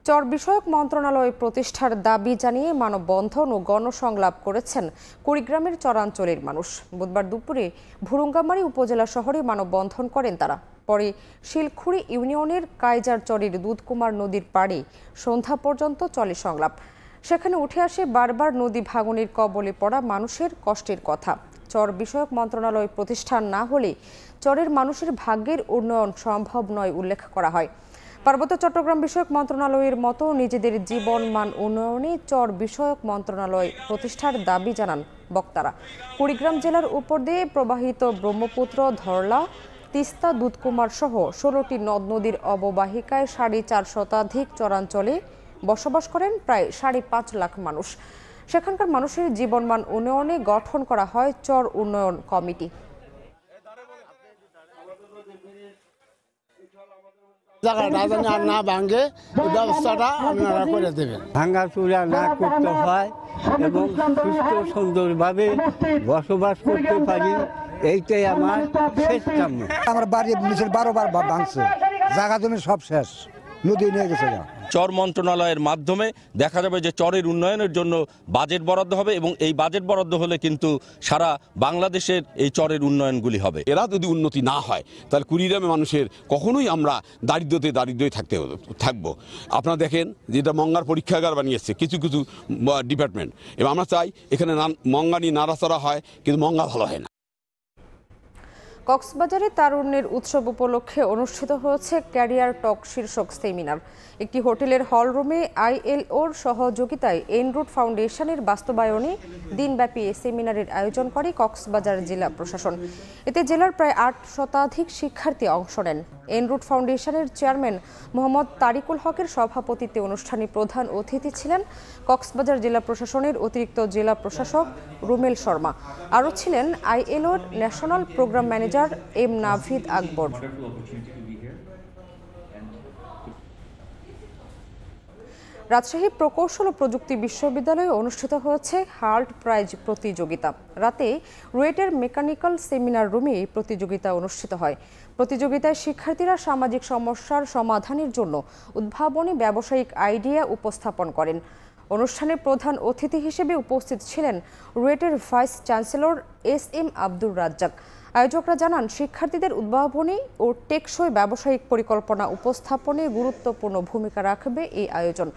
S1: চর বিষয়ক মন্ত্রণালয় প্রতিষ্ঠার দাবি জানিয়ে মানববন্ধন ও গণসংলাপ করেছেন কুড়িগ্রামের চরাঞ্চলের মানুষ। বুধবার দুপুরে ভুরুঙ্গামারী উপজেলা শহরে মানববন্ধন করেন তারা। পরে শিলখুড়ি ইউনিয়নের কাইজারচরের দুধকুমার নদীর পাড়ে সন্ধ্যা পর্যন্ত চলে সংলাপ। সেখানে উঠে আসে বারবার নদী ভাঙনের কবলে পড়া মানুষের কষ্টের কথা। চর বিষয়ক মন্ত্রণালয় প্রতিষ্ঠান না হলে চরের মানুষের ভাগ্যের উন্নয়ন সম্ভব নয় উল্লেখ করা হয়। পার্বত্য চট্টগ্রাম বিষয়ক মন্ত্রণালয়ের মতো নিজেদের জীবন মান উন্নয়নে চর বিষয়ক মন্ত্রণালয় প্রতিষ্ঠার দাবি জানান বক্তারা। কুড়িগ্রাম জেলার উপর দিয়ে প্রবাহিত ব্রহ্মপুত্র, ধরলা, তিস্তা, দুধকুমার সহ 16টি নদ নদীর অববাহিকায় 4.5 শতাধিক চরাঞ্চলে বসবাস করেন প্রায় 5.5 লাখ মানুষ। সেখানকার মানুষের জীবনমান উন্নয়নে গঠন করা হয় চর উন্নয়ন কমিটি।
S20: না ভাঙে এই ব্যবস্থাটা আপনারা করে দেবেন।
S21: ভাঙা চূড়া না করতে হয় এবং সুস্থ সুন্দরভাবে বসবাস করতে পারি, এইটাই আমার শেষ কাম্য।
S23: আমার বাড়ি 12বার ভাঙছে, জায়গা জমি সব শেষ, নদী নিয়ে গেছে।
S24: চর মন্ত্রণালয়ের মাধ্যমে দেখা যাবে যে চরের উন্নয়নের জন্য বাজেট বরাদ্দ হবে এবং এই বাজেট বরাদ্দ হলে কিন্তু সারা বাংলাদেশের এই চরের উন্নয়নগুলি হবে।
S25: এরা যদি উন্নতি না হয় তাহলে কুড়িগ্রামে মানুষের কখনোই আমরা দারিদ্র্যই থাকবো। আপনারা দেখেন যেটা মঙ্গার পরীক্ষাগার বানিয়েছে কিছু কিছু ডিপার্টমেন্ট, এবং আমরা চাই এখানে মঙ্গা নিয়ে নাড়াচাড়া হয়, কিন্তু মঙ্গা ভালো হয় না।
S1: কক্সবাজারে তারুণ্যের উৎসব উপলক্ষে অনুষ্ঠিত হয়েছে ক্যারিয়ার টক শীর্ষক সেমিনার। একটি হোটেলের হলরুমে ILOর সহযোগিতায় এনরুট ফাউন্ডেশনের বাস্তবায়নে দিনব্যাপী এই সেমিনারের আয়োজন করে কক্সবাজার জেলা প্রশাসন। এতে জেলার প্রায় 8 শতাধিক শিক্ষার্থী অংশ নেন। এনরুট ফাউন্ডেশনের চেয়ারম্যান মোহাম্মদ তারিকুল হকের সভাপতিত্বে অনুষ্ঠানে প্রধান অতিথি ছিলেন কক্সবাজার জেলা প্রশাসনের অতিরিক্ত জেলা প্রশাসক রুমেল শর্মা। আরও ছিলেন ILOর national programme manager M Navid Akbar. Rajshahi প্রকৌশল ও প্রযুক্তি বিশ্ববিদ্যালয়ে অনুষ্ঠিত হয়েছে হার্ট প্রাইজ প্রতিযোগিতা। রাতে রুয়েটের মেকানিক্যাল সেমিনার রুমে এই প্রতিযোগিতা অনুষ্ঠিত হয়। প্রতিযোগিতায় শিক্ষার্থীরা সামাজিক সমস্যার সমাধানের জন্য উদ্ভাবনী ব্যবসায়িক আইডিয়া উপস্থাপন করেন। অনুষ্ঠানে প্রধান অতিথি হিসেবে উপস্থিত ছিলেন রুয়েটের vice chancellor SM Abdur Razzaq. আয়োজকরা জানান, শিক্ষার্থীদের উদ্ভাবনী ও টেকসই ব্যবসায়িক পরিকল্পনা উপস্থাপনে গুরুত্বপূর্ণ ভূমিকা রাখবে এই আয়োজন।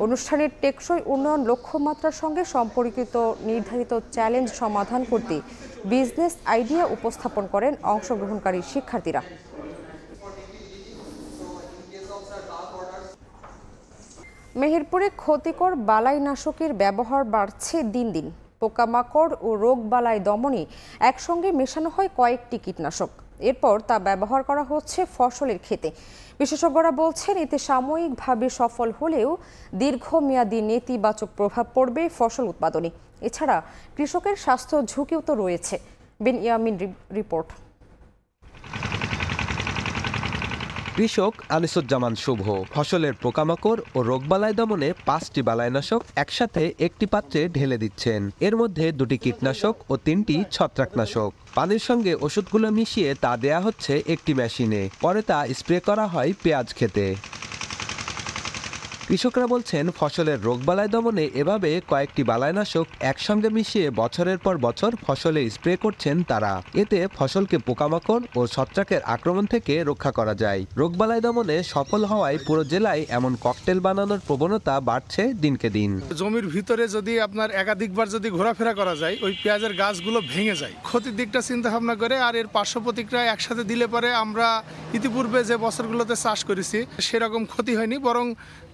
S1: অনুষ্ঠানের টেকসই উন্নয়ন লক্ষ্যমাত্রার সঙ্গে সম্পর্কিত নির্ধারিত চ্যালেঞ্জ সমাধান করতে বিজনেস আইডিয়া উপস্থাপন করেন অংশগ্রহণকারী শিক্ষার্থীরা। মেহেরপুরে ক্ষতিকর বালাইনাশকের ব্যবহার বাড়ছে দিন দিন। পোকামাকড় ও রোগবালাই দমনে একসঙ্গে মেশানো হয় কয়েকটি কীটনাশক। এরপর তা ব্যবহার করা হচ্ছে ফসলের ক্ষেতে। বিশেষজ্ঞরা বলছেন এতে সাময়িকভাবে সফল হলেও দীর্ঘমেয়াদী নেতিবাচক প্রভাব পড়বে ফসল উৎপাদনে। এছাড়া কৃষকের স্বাস্থ্য ঝুঁকিও তো রয়েছে। বিন ইয়ামিন রিপোর্ট।
S3: কৃষক আনিসুজ্জামান শুভ ফসলের পোকামাকড় ও রোগবালাই দমনে 5টি বালাইনাশক একসাথে একটি পাত্রে ঢেলে দিচ্ছেন। এর মধ্যে 2টি কীটনাশক ও 3টি ছত্রাকনাশক। পানির সঙ্গে ওষুধগুলো মিশিয়ে তা দেয়া হচ্ছে একটি মেশিনে, পরে তা স্প্রে করা হয় পেঁয়াজ খেতে। কৃষকরা বলছেন ফসলের রোগবালাই দমনে এভাবে কয়েকটি বালাইনাশক একসঙ্গে মিশিয়ে বছরের পর বছর ফসলে স্প্রে করছেন তারা। এতে ফসলকে পোকামাকড় ও ছত্রাকের আক্রমণ থেকে রক্ষা করা যায়। রোগবালাই দমনে সফল হওয়ায় পুরো জেলায় এমন ককটেল বানানোর প্রবণতা বাড়ছে দিনকে দিন।
S2: জমির ভিতরে যদি আপনার একাধিকবার যদি ঘোরাফেরা করা যায়, ওই পেঁয়াজের গাছগুলো ভেঙে যায়। ক্ষতির দিকটা চিন্তা ভাবনা করে আর এর পার্শ্ব প্রতিক্রিয়া একসাথে দিলে পরে আমরা ইতিপূর্বে যে বছরগুলোতে চাষ করেছি সেরকম ক্ষতি হয়নি, বরং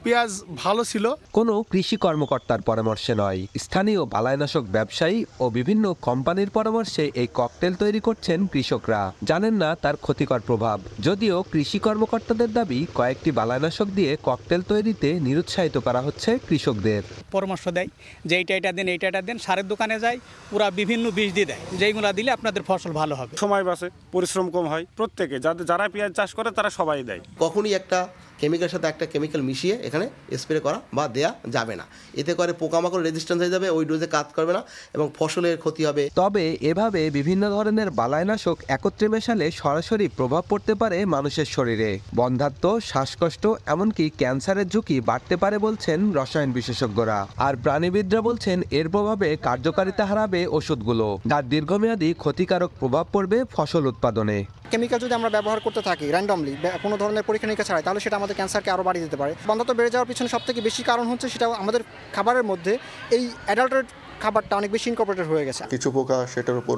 S2: পেঁয়াজ ভালো ছিল।
S3: কোনো কৃষি কর্মকর্তার পরামর্শে নয়, স্থানীয় বালাইনাশক ব্যবসায়ী ও বিভিন্ন কোম্পানির পরামর্শে এই ককটেল তৈরি করছেন কৃষকরা। জানেন না তার ক্ষতিকর প্রভাব। যদিও কৃষি কর্মকর্তাদের দাবি কয়েকটি বালাইনাশক দিয়ে ককটেল তৈরিতে নিরুৎসাহিত করা হচ্ছে কৃষকদের।
S5: পরামর্শ দেয় যে এইটা দেন এইটা দেন, সারের দোকানে যায় পুরা বিভিন্ন বীজ দিয়ে দেয়, যেইগুলো দিলে আপনাদের ফসল ভালো হবে।
S7: সময় বাঁচে, পরিশ্রম কম হয়। প্রত্যেকে যারা পেঁয়াজ চাষ করে তারা সবাই দেয়।
S9: কখনই একটা কেমিক্যালের সাথে একটা কেমিক্যাল মিশিয়ে এখানে স্প্রে করা বা দেয়া যাবে না। এতে করে পোকামাকড় রেজিস্ট্যান্স হয়ে যাবে, ওই ডোজে কাজ করবে না এবং ফসলের ক্ষতি হবে।
S3: তবে এভাবে বিভিন্ন ধরনের বালাইনাশক একত্রে মেশালে সরাসরি প্রভাব পড়তে পারে মানুষের শরীরে। বন্ধ্যাত্ব, শ্বাসকষ্ট, এমনকি ক্যান্সারের ঝুঁকি বাড়তে পারে বলছেন রসায়ন বিশেষজ্ঞরা। আর প্রাণীবিদরা বলছেন এর প্রভাবে কার্যকারিতা হারাবে ওষুধগুলো, যার দীর্ঘমেয়াদী ক্ষতিকারক প্রভাব পড়বে ফসল উৎপাদনে।
S22: কেমিক্যাল যদি আমরা ব্যবহার করতে থাকি র্যান্ডমলি, কোনো ধরনের পরীক্ষা নিরীক্ষা ছাড়াই, তাহলে সেটা আমাদের ক্যান্সারকে আরও বাড়িয়ে দিতে পারে। বন্ধ্যাত্ব বেড়ে যাওয়ার পিছনে সবথেকে বেশি কারণ হচ্ছে সেটা আমাদের খাবারের মধ্যে এই অ্যাডাল্টেড খাবারটা অনেক বেশি ইনকর্পোরেটেড হয়ে গেছে।
S26: কিছু পোকা সেটার উপর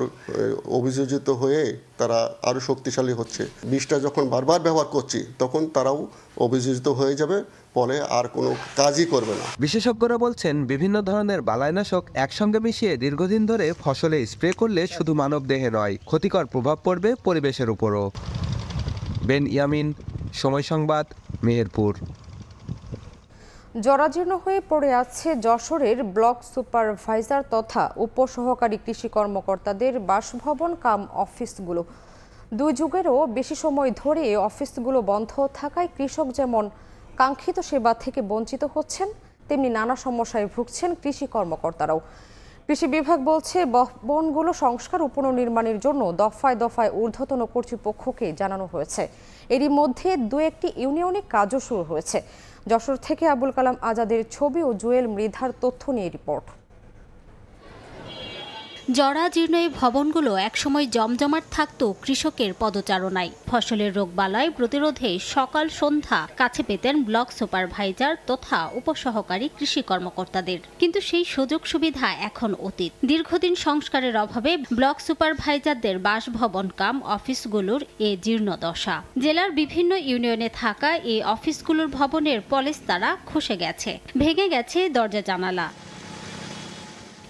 S26: অভিযোজিত হয়ে তারা আরও শক্তিশালী হচ্ছে। বিষটা যখন বারবার ব্যবহার করছি তখন তারাও অভিযোজিত হয়ে যাবে, ফলে আর কোনো কাজই করবে না।
S3: বিশেষজ্ঞরা বলছেন বিভিন্ন ধরনের বালাইনাশক একসঙ্গে মিশিয়ে দীর্ঘদিন ধরে ফসলে স্প্রে করলে শুধু মানব দেহে নয়, ক্ষতিকর প্রভাব পড়বে পরিবেশের উপরও। বেন ইয়ামিন, সময় সংবাদ, মেহেরপুর।
S1: জরাজীর্ণ হয়ে পড়ে আছে যশোরের ব্লক সুপারভাইজার তথা উপসহকারী কৃষি কর্মকর্তাদের বাসভবন কাম অফিসগুলো। 2 যুগেরও বেশি সময় ধরে অফিসগুলো বন্ধ থাকায় কৃষক যেমন কাঙ্ক্ষিত সেবা থেকে বঞ্চিত হচ্ছেন, তেমনি নানা সমস্যায় ভুগছেন কৃষি কর্মকর্তারাও। কৃষি বিভাগ বলছে ভবনগুলো সংস্কার ও পুনর্নির্মাণের জন্য দফায় দফায় ঊর্ধ্বতন কর্তৃপক্ষকে জানানো হয়েছে। এরই মধ্যে 2-1টি ইউনিয়নে কাজও শুরু হয়েছে। যশোর থেকে আবুল কালাম আজাদের ছবি ও জুয়েল মৃধার তথ্য নিয়ে রিপোর্ট।
S27: জরাজীর্ণ এই ভবনগুলো একসময় জমজমাট থাকত কৃষকের পদচারণায়। ফসলের রোগবালাই প্রতিরোধে সকাল সন্ধ্যা কাছে পেতেন ব্লক সুপারভাইজার তথা উপসহকারী কৃষি কর্মকর্তাদের। কিন্তু সেই সুযোগ সুবিধা এখন অতীত। দীর্ঘদিন সংস্কারের অভাবে ব্লক সুপারভাইজারদের বাসভবন কাম অফিসগুলোর এ জীর্ণ দশা। জেলার বিভিন্ন ইউনিয়নে থাকা এই অফিসগুলোর ভবনের পলেস্তারা খসে গেছে, ভেঙে গেছে দরজা জানালা।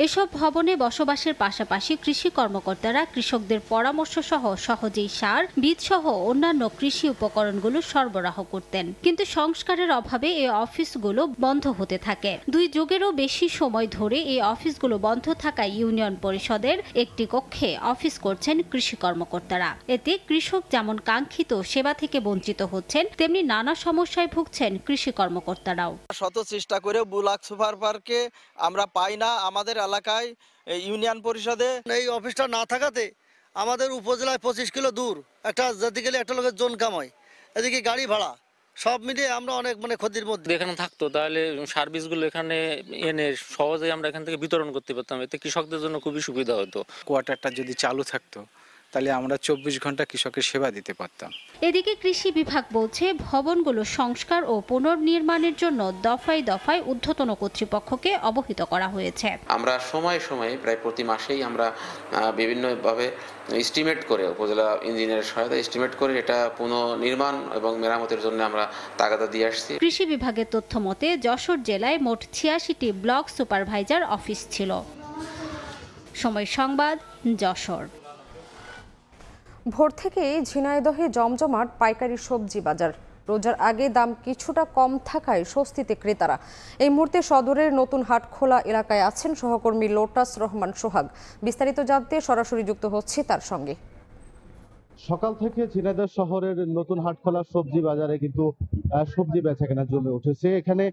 S27: এসব ভবনে বসবাসের পাশাপাশি কৃষি কর্মকর্তারা কৃষকদের পরামর্শ সহ সহজেই সার, বীজ সহ অন্যান্য কৃষি উপকরণগুলো সরবরাহ করতেন। কিন্তু সংস্কারের অভাবে এই অফিসগুলো বন্ধ হতে থাকে। 2 যুগেরও বেশি সময় ধরে এই অফিসগুলো বন্ধ থাকায় ইউনিয়ন পরিষদের একটি কক্ষে অফিস করছেন কৃষি কর্মকর্তারা। এতে কৃষক যেমন কাঙ্ক্ষিত সেবা থেকে বঞ্চিত হচ্ছেন, তেমনি নানা সমস্যায় ভুগছেন কৃষি কর্মকর্তারাও।
S19: শত চেষ্টা করে ব্লক সুপার পার্কে আমরা পাই না। আমাদের এলাকায় ইউনিয়ন পরিষদে
S28: এই অফিসটা না থাকাতে আমাদের উপজেলায় 25 কিলো দূর একটা যেতে গেলে একটা লোকের জন কামাই, এদিকে গাড়ি ভাড়া সব মিলিয়ে আমরা অনেক ক্ষতির মধ্যে।
S29: এখানে থাকতো তাহলে সার্ভিসগুলো এখানে এনে সহজে আমরা এখান থেকে বিতরণ করতে পারতাম, এতে কৃষকদের জন্য খুবই সুবিধা হতো।
S30: কোয়ার্টারটা যদি চালু থাকতো তাহলে আমরা 24 ঘন্টা কৃষকের সেবা দিতে পারতাম।
S27: এদিকে কৃষি বিভাগ বলছে ভবনগুলো সংস্কার ও পুনর্নির্মাণের জন্য দফায় দফায় ঊর্ধ্বতন কর্তৃপক্ষকে অবহিত করা হয়েছে।
S31: আমরা সময়ে সময়ে প্রায় প্রতি মাসেই আমরা বিভিন্নভাবে এস্টিমেট করে উপজেলা ইঞ্জিনিয়ারের সহায়তা এস্টিমেট করে এটা পুনর্নির্মাণ এবং মেরামতের জন্য আমরা তাগাদা দিয়ে আসছি।
S27: কৃষি বিভাগের তথ্য মতে যশোর জেলায় মোট 86টি ব্লক সুপারভাইজার অফিস ছিল। সময় সংবাদ, যশোর।
S1: ভোর থেকেই ঝিনাইদহে জমজমাট পাইকারি সবজি বাজার। রোজার আগে দাম কিছুটা কম থাকায় স্বস্তিতে ক্রেতারা। এই মুহূর্তে সদরের নতুন হাটখোলা এলাকায় আছেন সহকর্মী লোটাস রহমান সোহাগ। বিস্তারিত জানতে সরাসরি যুক্ত হচ্ছি তার সঙ্গে।
S4: সকাল থেকে ঝিনাইদহ শহরের নতুন হাটখোলা সবজি বাজারে কিন্তু সবজি বেচাকেনা জমে উঠেছে। এখানে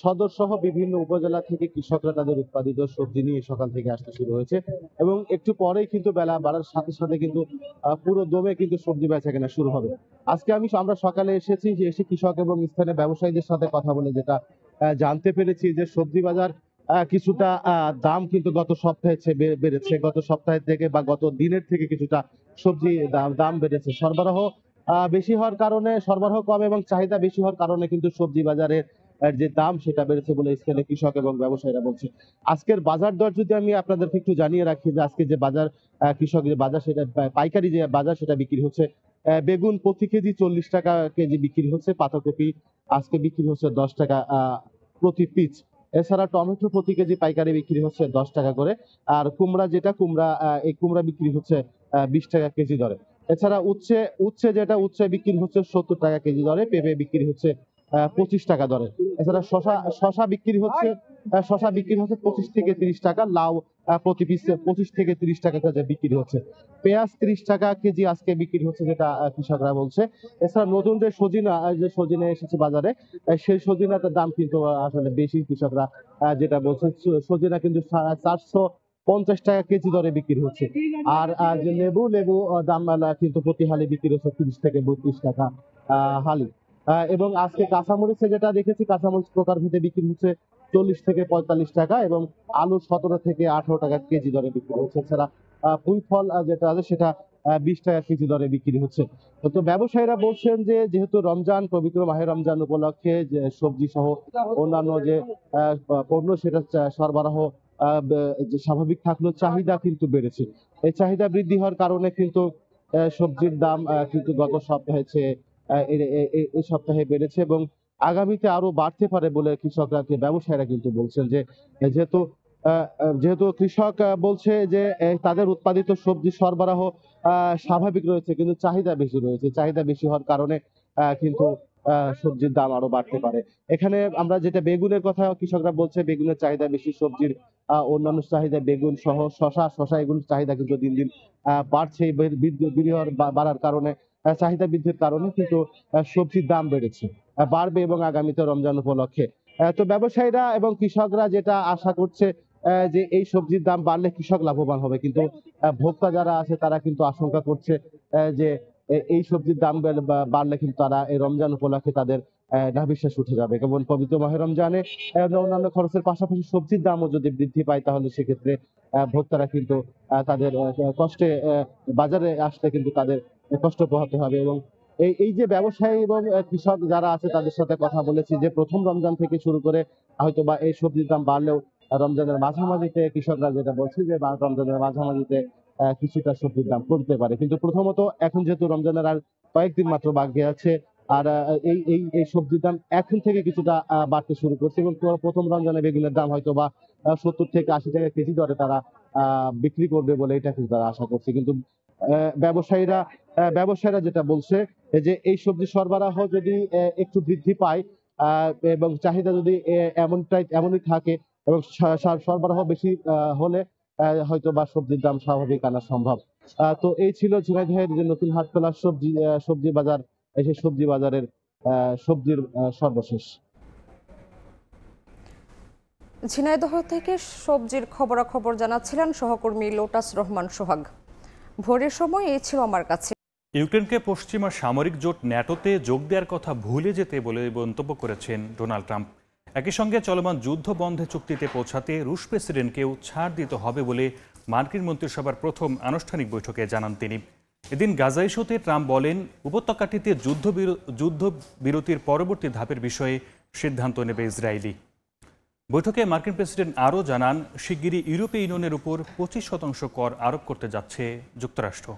S4: সদর সহ বিভিন্ন উপজেলা থেকে কৃষকরা তাদের উৎপাদিত সবজি নিয়ে সকাল থেকে আসতে শুরু হয়েছে এবং একটু পরেই কিন্তু বেলা বাড়ার সাথে সাথে কিন্তু পুরো দমে কিন্তু সবজি বেচাকেনা শুরু হবে। আজকে আমরা সকালে এসেছি, যে এসে কৃষক এবং স্থানীয় ব্যবসায়ীদের সাথে কথা বলে যেটা জানতে পেরেছি যে সবজি বাজার কিছুটা দাম কিন্তু গত সপ্তাহে বেড়েছে। গত সপ্তাহের থেকে বা গত দিনের থেকে কিছুটা সবজি দাম বেড়েছে। সরবরাহ বেশি হওয়ার কারণে, সরবরাহ কম এবং চাহিদা বেশি হওয়ার কারণে কিন্তু সবজি বাজারের যে দাম সেটা বেড়েছে বলে স্থানীয় কৃষক এবং ব্যবসায়ীরা বলছে। আজকের বাজার দর যদি আমি আপনাদেরকে একটু জানিয়ে রাখি, যে আজকে যে বাজার কৃষক যে বাজার সেটা পাইকারি যে বাজার সেটা বিক্রি হচ্ছে বেগুন প্রতি কেজি 40 টাকা কেজি বিক্রি হচ্ছে। পাতাকপি আজকে বিক্রি হচ্ছে 10 টাকা প্রতি পিস। এছাড়া টমেটো প্রতি কেজি পাইকারি বিক্রি হচ্ছে 10 টাকা করে। আর কুমড়া এই কুমড়া বিক্রি হচ্ছে 20 টাকা কেজি দরে। এছাড়া উচ্ছে বিক্রি হচ্ছে 70 টাকা কেজি দরে। পেঁপে বিক্রি হচ্ছে 25 টাকা দরে। এছাড়া শশা বিক্রি হচ্ছে 25 থেকে 30 টাকা। লাউ প্রতি পিস 25 থেকে 30 টাকা করে বিক্রি হচ্ছে। পেঁয়াজ 30 টাকা কেজি আজকে বিক্রি হচ্ছে, যেটা কৃষকরা বলছে। এছাড়া নতুন যে সজিনা এসেছে বাজারে, সেই সজিনাটার দাম কিন্তু আসলে বেশি। কৃষকরা যেটা বলছে, সজিনা কিন্তু 450 টাকা কেজি দরে বিক্রি হচ্ছে। আর যে লেবু দাম কিন্তু প্রতি হালি বিক্রি হচ্ছে 30 থেকে 32 টাকা হালি। এবং আজকে কাঁচামরিচে যেটা দেখেছি, কাঁচামরিচ প্রকারভেদে বিক্রি হচ্ছে 40 থেকে 45 টাকা এবং আলু 17 থেকে 18 টাকা কেজি দরে বিক্রি হচ্ছে। এছাড়া পুঁই ফল যেটা আছে সেটা 20 টাকা কেজি দরে বিক্রি হচ্ছে। তো ব্যবসায়ীরা বলছেন যে যেহেতু রমজান, পবিত্র মাহে রমজান উপলক্ষে যে সবজি সহ অন্যান্য যে পণ্য সেটা সরবরাহ যে স্বাভাবিক থাকলেও চাহিদা কিন্তু বেড়েছে। এই চাহিদা বৃদ্ধি হওয়ার কারণে কিন্তু সবজির দাম কিন্তু গত সপ্তাহে এই সপ্তাহে বেড়েছে এবং আগামীতে আরো বাড়তে পারে বলে কৃষকরা, ব্যবসায়ীরা কিন্তু বলছেন যে যেহেতু কৃষক বলছে যে তাদের উৎপাদিত সবজি সরবরাহ স্বাভাবিক রয়েছে, কিন্তু চাহিদা বেশি রয়েছে। চাহিদা বেশি হওয়ার কারণে কিন্তু সবজির দাম আরো বাড়তে পারে। এখানে আমরা যেটা বেগুনের কথা কৃষকরা বলছে, বেগুনের চাহিদা বেশি। সবজির অন্যান্য চাহিদা, বেগুন সহ শশা এগুলোর চাহিদা কিন্তু দিন দিন বাড়ছে। বাড়ার কারণে, চাহিদা বৃদ্ধির কারণে কিন্তু সবজির দাম বাড়বে এবং আগামীতে রমজান উপলক্ষে। তো ব্যবসায়ীরা এবং কৃষকরা যেটা আশা করছে যে এই সবজির দাম বাড়লে কৃষক লাভবান হবে, কিন্তু ভোক্তা যারা আছে তারা কিন্তু আশঙ্কা করছে যে এই সবজির দাম বাড়লে কিন্তু তারা এই রমজান উপলক্ষে তাদের নাভিশ্বাস উঠে যাবে। কেবল পবিত্র মাহে রমজানে অন্যান্য খরচের পাশাপাশি সবজির দামও যদি বৃদ্ধি পায়, তাহলে সেক্ষেত্রে ভোক্তারা কিন্তু তাদের কষ্টে বাজারে আসলে কিন্তু তাদের কষ্ট পোহাতে হবে। এবং এই যে ব্যবসায়ী এবং কৃষক যারা আছে তাদের সাথে কথা বলেছি, যে প্রথম রমজান থেকে শুরু করে হয়তো বা এই সবজির দাম বাড়লেও রমজানের মাঝামাঝিতে কৃষকরা যেটা বলছে যে রমজানের মাঝামাঝিতে কিছুটা সবজির দাম কমতে পারে। কিন্তু প্রথমত এখন যেহেতু রমজানের আর কয়েকদিন মাত্র বাকি আছে, আর এই সবজির দাম এখন থেকে কিছুটা বাড়তে শুরু করছে এবং প্রথম রমজানে বেগুনের দাম হয়তো বা 70 থেকে 80 টাকা কেজি দরে তারা বিক্রি করবে বলে এটা কিন্তু তারা আশা করছে। কিন্তু ব্যবসায়ীরা যেটা বলছে যে এই সবজি সরবরাহ যদি একটু বৃদ্ধি পায় এবং চাহিদা যদি এমনই থাকে এবং সরবরাহ বেশি হলে হয়তো বা সবজির দাম স্বাভাবিক আনা সম্ভব। তো এই ছিল ঝিনাইদহের যে নতুন হাটখোলা সবজি বাজার, সেই সবজি বাজারের সবজির সর্বশেষ।
S1: ঝিনাইদহ থেকে সবজির খবরাখবর জানাচ্ছিলেন সহকর্মী লোটাস রহমান সোহাগ। ভোরের সময় এই ছিল আমার কাছে।
S6: ইউক্রেনকে পশ্চিমা সামরিক জোট ন্যাটোতে যোগ দেওয়ার কথা ভুলে যেতে বলে মন্তব্য করেছেন ডোনাল্ড ট্রাম্প। একই সঙ্গে চলমান যুদ্ধ বন্ধে চুক্তিতে পৌঁছাতে রুশ প্রেসিডেন্টকেও ছাড় দিতে হবে বলে মার্কিন মন্ত্রিসভার প্রথম আনুষ্ঠানিক বৈঠকে জানান তিনি। এদিন গাজা ইস্যুতে ট্রাম্প বলেন, উপত্যকাটিতে যুদ্ধবিরতির পরবর্তী ধাপের বিষয়ে সিদ্ধান্ত নেবে ইসরায়েলি। বৈঠকে মার্কিন প্রেসিডেন্ট আরও জানান, শিগগিরই ইউরোপীয় ইউনিয়নের উপর 25% কর আরোপ করতে যাচ্ছে যুক্তরাষ্ট্র।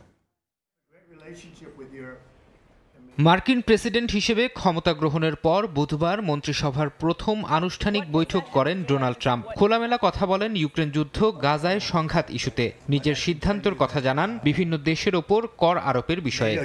S8: মার্কিন প্রেসিডেন্ট হিসেবে ক্ষমতা গ্রহণের পর বুধবার মন্ত্রিসভার প্রথম আনুষ্ঠানিক বৈঠক করেন ডোনাল্ড ট্রাম্প। খোলামেলা কথা বলেন ইউক্রেন যুদ্ধ, গাজায় সংঘাত ইস্যুতে। নিজের সিদ্ধান্তের কথা জানান বিভিন্ন দেশের ওপর কর আরোপের বিষয়ে।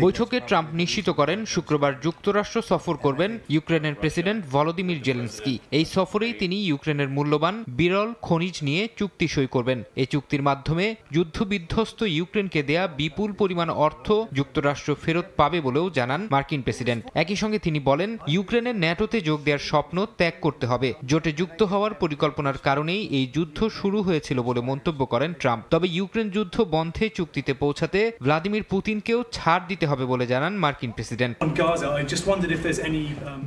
S8: বৈঠকে ট্রাম্প নিশ্চিত করেন শুক্রবার যুক্তরাষ্ট্র সফর করবেন ইউক্রেনের প্রেসিডেন্ট ভলোদিমির জেলেনস্কি। এই সফরেই তিনি ইউক্রেনের মূল্যবান বিরল খনিজ নিয়ে চুক্তি সই করবেন। এই চুক্তির মাধ্যমে যুদ্ধবিধ্বস্ত ইউক্রেনকে দেয়া বিপুল পরিমাণ অর্থ যুক্তরাষ্ট্র ফেরত পাবে বলেও জানান মার্কিন প্রেসিডেন্ট। একই সঙ্গে তিনি বলেন, ইউক্রেনের ন্যাটোতে যোগ দেওয়ার স্বপ্ন ত্যাগ করতে হবে। জোটে যুক্ত হওয়ার পরিকল্পনার কারণেই এই যুদ্ধ শুরু হয়েছিল বলে মন্তব্য করেন ট্রাম্প। তবে ইউক্রেন যুদ্ধ বন্ধে চুক্তিতে পৌঁছাতে ভ্লাদিমির পুতিনকেও ছাড় দিতে হবে বলে জানান মার্কিন প্রেসিডেন্ট।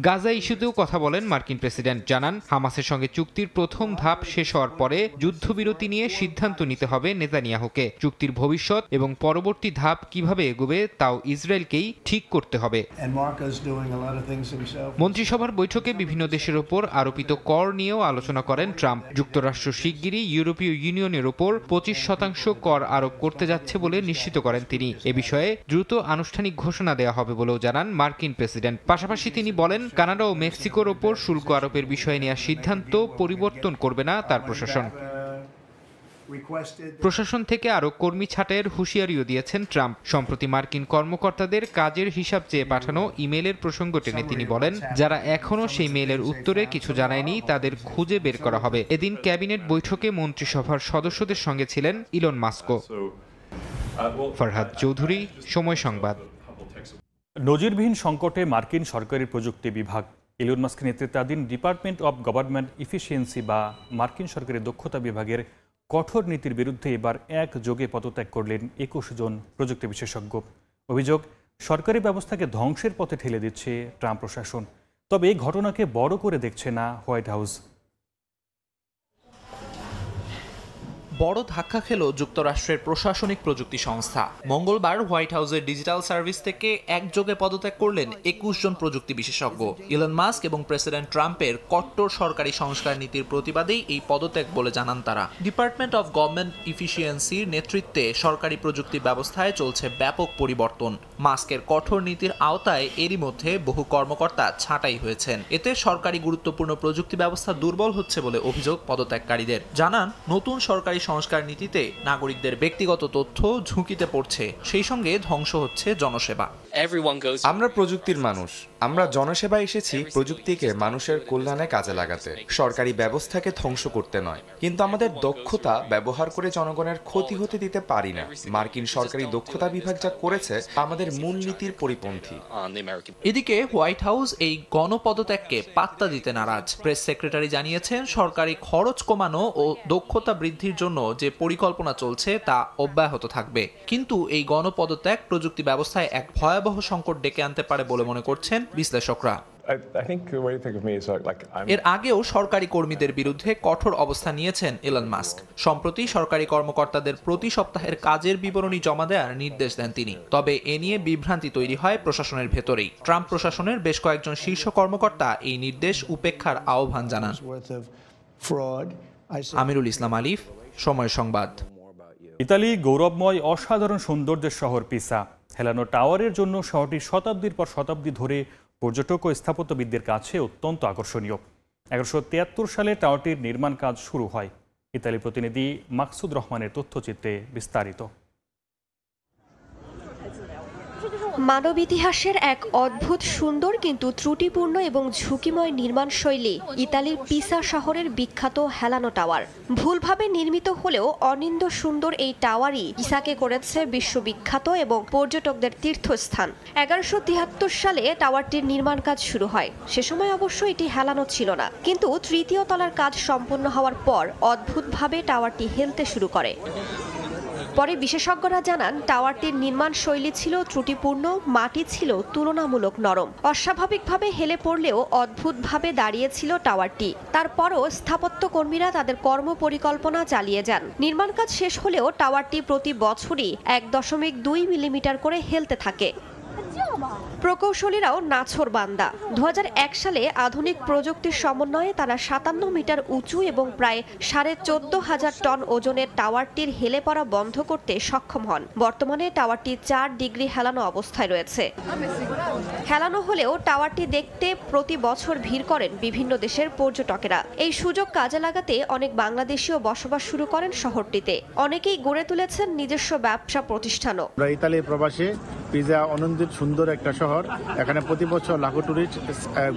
S8: গাজা ইস্যুতেও কথা বলেন মার্কিন প্রেসিডেন্ট। জানান, হামাসের সঙ্গে চুক্তির প্রথম ধাপ শেষ হওয়ার পরে যুদ্ধবিরতি নিয়ে সিদ্ধান্ত নিতে হবে নেতানিয়াহুকে। চুক্তির ভবিষ্যৎ এবং পরবর্তী ধাপ কিভাবে এগোবে তাও ইসরায়েলকেই ঠিক করতে হবে। মন্ত্রিসভার বৈঠকে বিভিন্ন দেশের ওপর আরোপিত কর নিয়েও আলোচনা করেন ট্রাম্প। যুক্তরাষ্ট্র শিগগিরই ইউরোপীয় ইউনিয়নের ওপর 25% কর আরোপ করতে যাচ্ছে বলে নিশ্চিত করেন তিনি। এ বিষয়ে দ্রুত আনুষ্ঠানিক ঘোষণা দেওয়া হবে বলেও জানান মার্কিন প্রেসিডেন্ট। পাশাপাশি তিনি বলেন, কানাডা ও মেক্সিকোর ওপর শুল্ক আরোপের বিষয়ে নেওয়া সিদ্ধান্ত পরিবর্তন করবে না তার প্রশাসন। প্রশাসন থেকে আরও কর্মী ছাঁটাইয়ের হুঁশিয়ারিও দিয়েছেন ট্রাম্প। সম্প্রতি মার্কিন কর্মকর্তাদের কাজের হিসাব চেয়ে পাঠানো ইমেলের প্রসঙ্গ টেনে তিনি বলেন, যারা এখনও সেই মেইলের উত্তরে কিছু জানায়নি তাদের খুঁজে বের করা হবে। এদিন ক্যাবিনেট বৈঠকে মন্ত্রিসভার সদস্যদের সঙ্গে ছিলেন ইলন মাস্কও। ফরহাদ চৌধুরী, সময় সংবাদ।
S6: নজিরবিহীন সংকটে মার্কিন সরকারি প্রযুক্তি বিভাগ ইলন মাস্ক নেতৃত্বাধীন ডিপার্টমেন্ট অব গভর্নমেন্ট ইফিসিয়েন্সি বা মার্কিন সরকারি দক্ষতা বিভাগের কঠোর নীতির বিরুদ্ধে এবার একযোগে পদত্যাগ করলেন 21 জন প্রযুক্তি বিশেষজ্ঞ। অভিযোগ, সরকারি ব্যবস্থাকে ধ্বংসের পথে ঠেলে দিচ্ছে ট্রাম্প প্রশাসন। তবে এই ঘটনাকে বড় করে দেখছে না হোয়াইট হাউস।
S10: বড় ধাক্কা খেল যুক্তরাষ্ট্রের প্রশাসনিক প্রযুক্তি সংস্থা। মঙ্গলবার হোয়াইট হাউসের ডিজিটাল সার্ভিস থেকে একযোগে পদত্যাগ করলেন 21 জন প্রযুক্তি বিশেষজ্ঞ। ইলন মাস্ক এবং প্রেসিডেন্ট ট্রাম্পের কট্টর সরকারি সংস্কার নীতির প্রতিবাদেই এই পদত্যাগ বলে জানান তারা। ডিপার্টমেন্ট অব গভর্নমেন্ট ইফিসিয়েন্সির নেতৃত্বে সরকারি প্রযুক্তি ব্যবস্থায় চলছে ব্যাপক পরিবর্তন। মাস্কের কঠোর নীতির আওতায় এরই মধ্যে বহু কর্মকর্তা ছাঁটাই হয়েছেন। এতে সরকারি গুরুত্বপূর্ণ প্রযুক্তি ব্যবস্থা দুর্বল হচ্ছে বলে অভিযোগ পদত্যাগকারীদের। জানান, নতুন সরকারি সংস্কার নীতিতে নাগরিকদের ব্যক্তিগত তথ্য ঝুঁকিতে পড়ছে, সেই সঙ্গে ধ্বংস হচ্ছে জনসেবা।
S11: আমরা প্রযুক্তির মানুষ, আমরা জনসেবায় এসেছি প্রযুক্তিকে মানুষের কল্যাণে কাজে লাগাতে, সরকারি ব্যবস্থাকে ধ্বংস করতে নয়। কিন্তু আমাদের দক্ষতা ব্যবহার করে জনগণের ক্ষতি হতে দিতে পারি না। মার্কিন সরকারি দক্ষতা বিভাগ যা করেছে আমাদের মূলনীতির পরিপন্থী।
S10: এদিকে হোয়াইট হাউস এই গণপদত্যাগকে পাত্তা দিতে নারাজ। প্রেস সেক্রেটারি জানিয়েছেন, সরকারি খরচ কমানো ও দক্ষতা বৃদ্ধির জন্য যে পরিকল্পনা চলছে তা অব্যাহত থাকবে। কিন্তু এই গণপদত্যাগ প্রযুক্তি ব্যবস্থায় এক ভয়াবহ সংকট ডেকে আনতে পারে বলে মনে করছেন বিশ্লেষকরা। এর আগেও সরকারি কর্মীদের বিরুদ্ধে কঠোর অবস্থান নিয়েছেন ইলন মাস্ক। সম্প্রতি সরকারি কর্মকর্তাদের প্রতি সপ্তাহের কাজের বিবরণী জমা দেওয়ার নির্দেশ দেন তিনি। তবে এ নিয়ে বিভ্রান্তি তৈরি হয় প্রশাসনের ভেতরেই। ট্রাম্প প্রশাসনের বেশ কয়েকজন শীর্ষ কর্মকর্তা এই নির্দেশ উপেক্ষার আহ্বান জানান। আমিরুল ইসলাম আলিফ, সময় সংবাদ।
S6: ইতালি গৌরবময় অসাধারণ সৌন্দর্যের শহর পিসা। হেলানো টাওয়ারের জন্য শহরটি শতাব্দীর পর শতাব্দী ধরে পর্যটক ও স্থাপত্যবিদদের কাছে অত্যন্ত আকর্ষণীয়। ১১৭৩ সালে টাওয়ারটির নির্মাণ কাজ শুরু হয়। ইতালি প্রতিনিধি মাকসুদ রহমানের তথ্যচিত্রে বিস্তারিত।
S12: মানব ইতিহাসের এক অদ্ভুত সুন্দর কিন্তু ত্রুটিপূর্ণ এবং ঝুঁকিময় নির্মাণ শৈলী ইতালির পিসা শহরের বিখ্যাত হেলানো টাওয়ার। ভুলভাবে নির্মিত হলেও অনিন্দ সুন্দর এই টাওয়ারই পিসাকে করেছে বিশ্ববিখ্যাত এবং পর্যটকদের তীর্থস্থান। ১১৭৩ সালে টাওয়ারটির নির্মাণ কাজ শুরু হয়। সে সময় অবশ্য এটি হেলানো ছিল না, কিন্তু তৃতীয় তলার কাজ সম্পন্ন হওয়ার পর অদ্ভুতভাবে টাওয়ারটি হেলতে শুরু করে। পরে বিশেষজ্ঞরা জানান, টাওয়ারটির নির্মাণ শৈলী ছিল ত্রুটিপূর্ণ, মাটি ছিল তুলনামূলক নরম। অস্বাভাবিকভাবে হেলে পড়লেও অদ্ভুতভাবে দাঁড়িয়েছিল টাওয়ারটি। তারপরও স্থাপত্য কর্মীরা তাদের কর্মপরিকল্পনা চালিয়ে যান। নির্মাণ কাজ শেষ হলেও টাওয়ারটি প্রতি বছরই ১.২ মিলিমিটার করে হেলতে থাকে। প্রকৌশলীরাও নাছোড়বান্দা। 2001 সালে আধুনিক প্রযুক্তির সমন্বয়ে তারা 57 মিটার উঁচু এবং প্রায় 14,500 টন ওজনের টাওয়ারটির হেলে পড়া বন্ধ করতে সক্ষম হন। বর্তমানে টাওয়ারটি 4 ডিগ্রি হেলানো অবস্থায় রয়েছে। হেলানো হলেও টাওয়ারটি দেখতে প্রতি বছর ভিড় করেন বিভিন্ন দেশের পর্যটকেরা। এই সুযোগ কাজে লাগাতে অনেক বাংলাদেশীও বসবাস শুরু করেন শহরটিতে। অনেকেই গড়ে তুলেছেন নিজস্ব ব্যবসা প্রতিষ্ঠানও।
S2: ইতালি প্রবাসী পিজা আনন্দিত সুন্দর একটা শহর। এখানে প্রতি বছর লাখো টুরিস্ট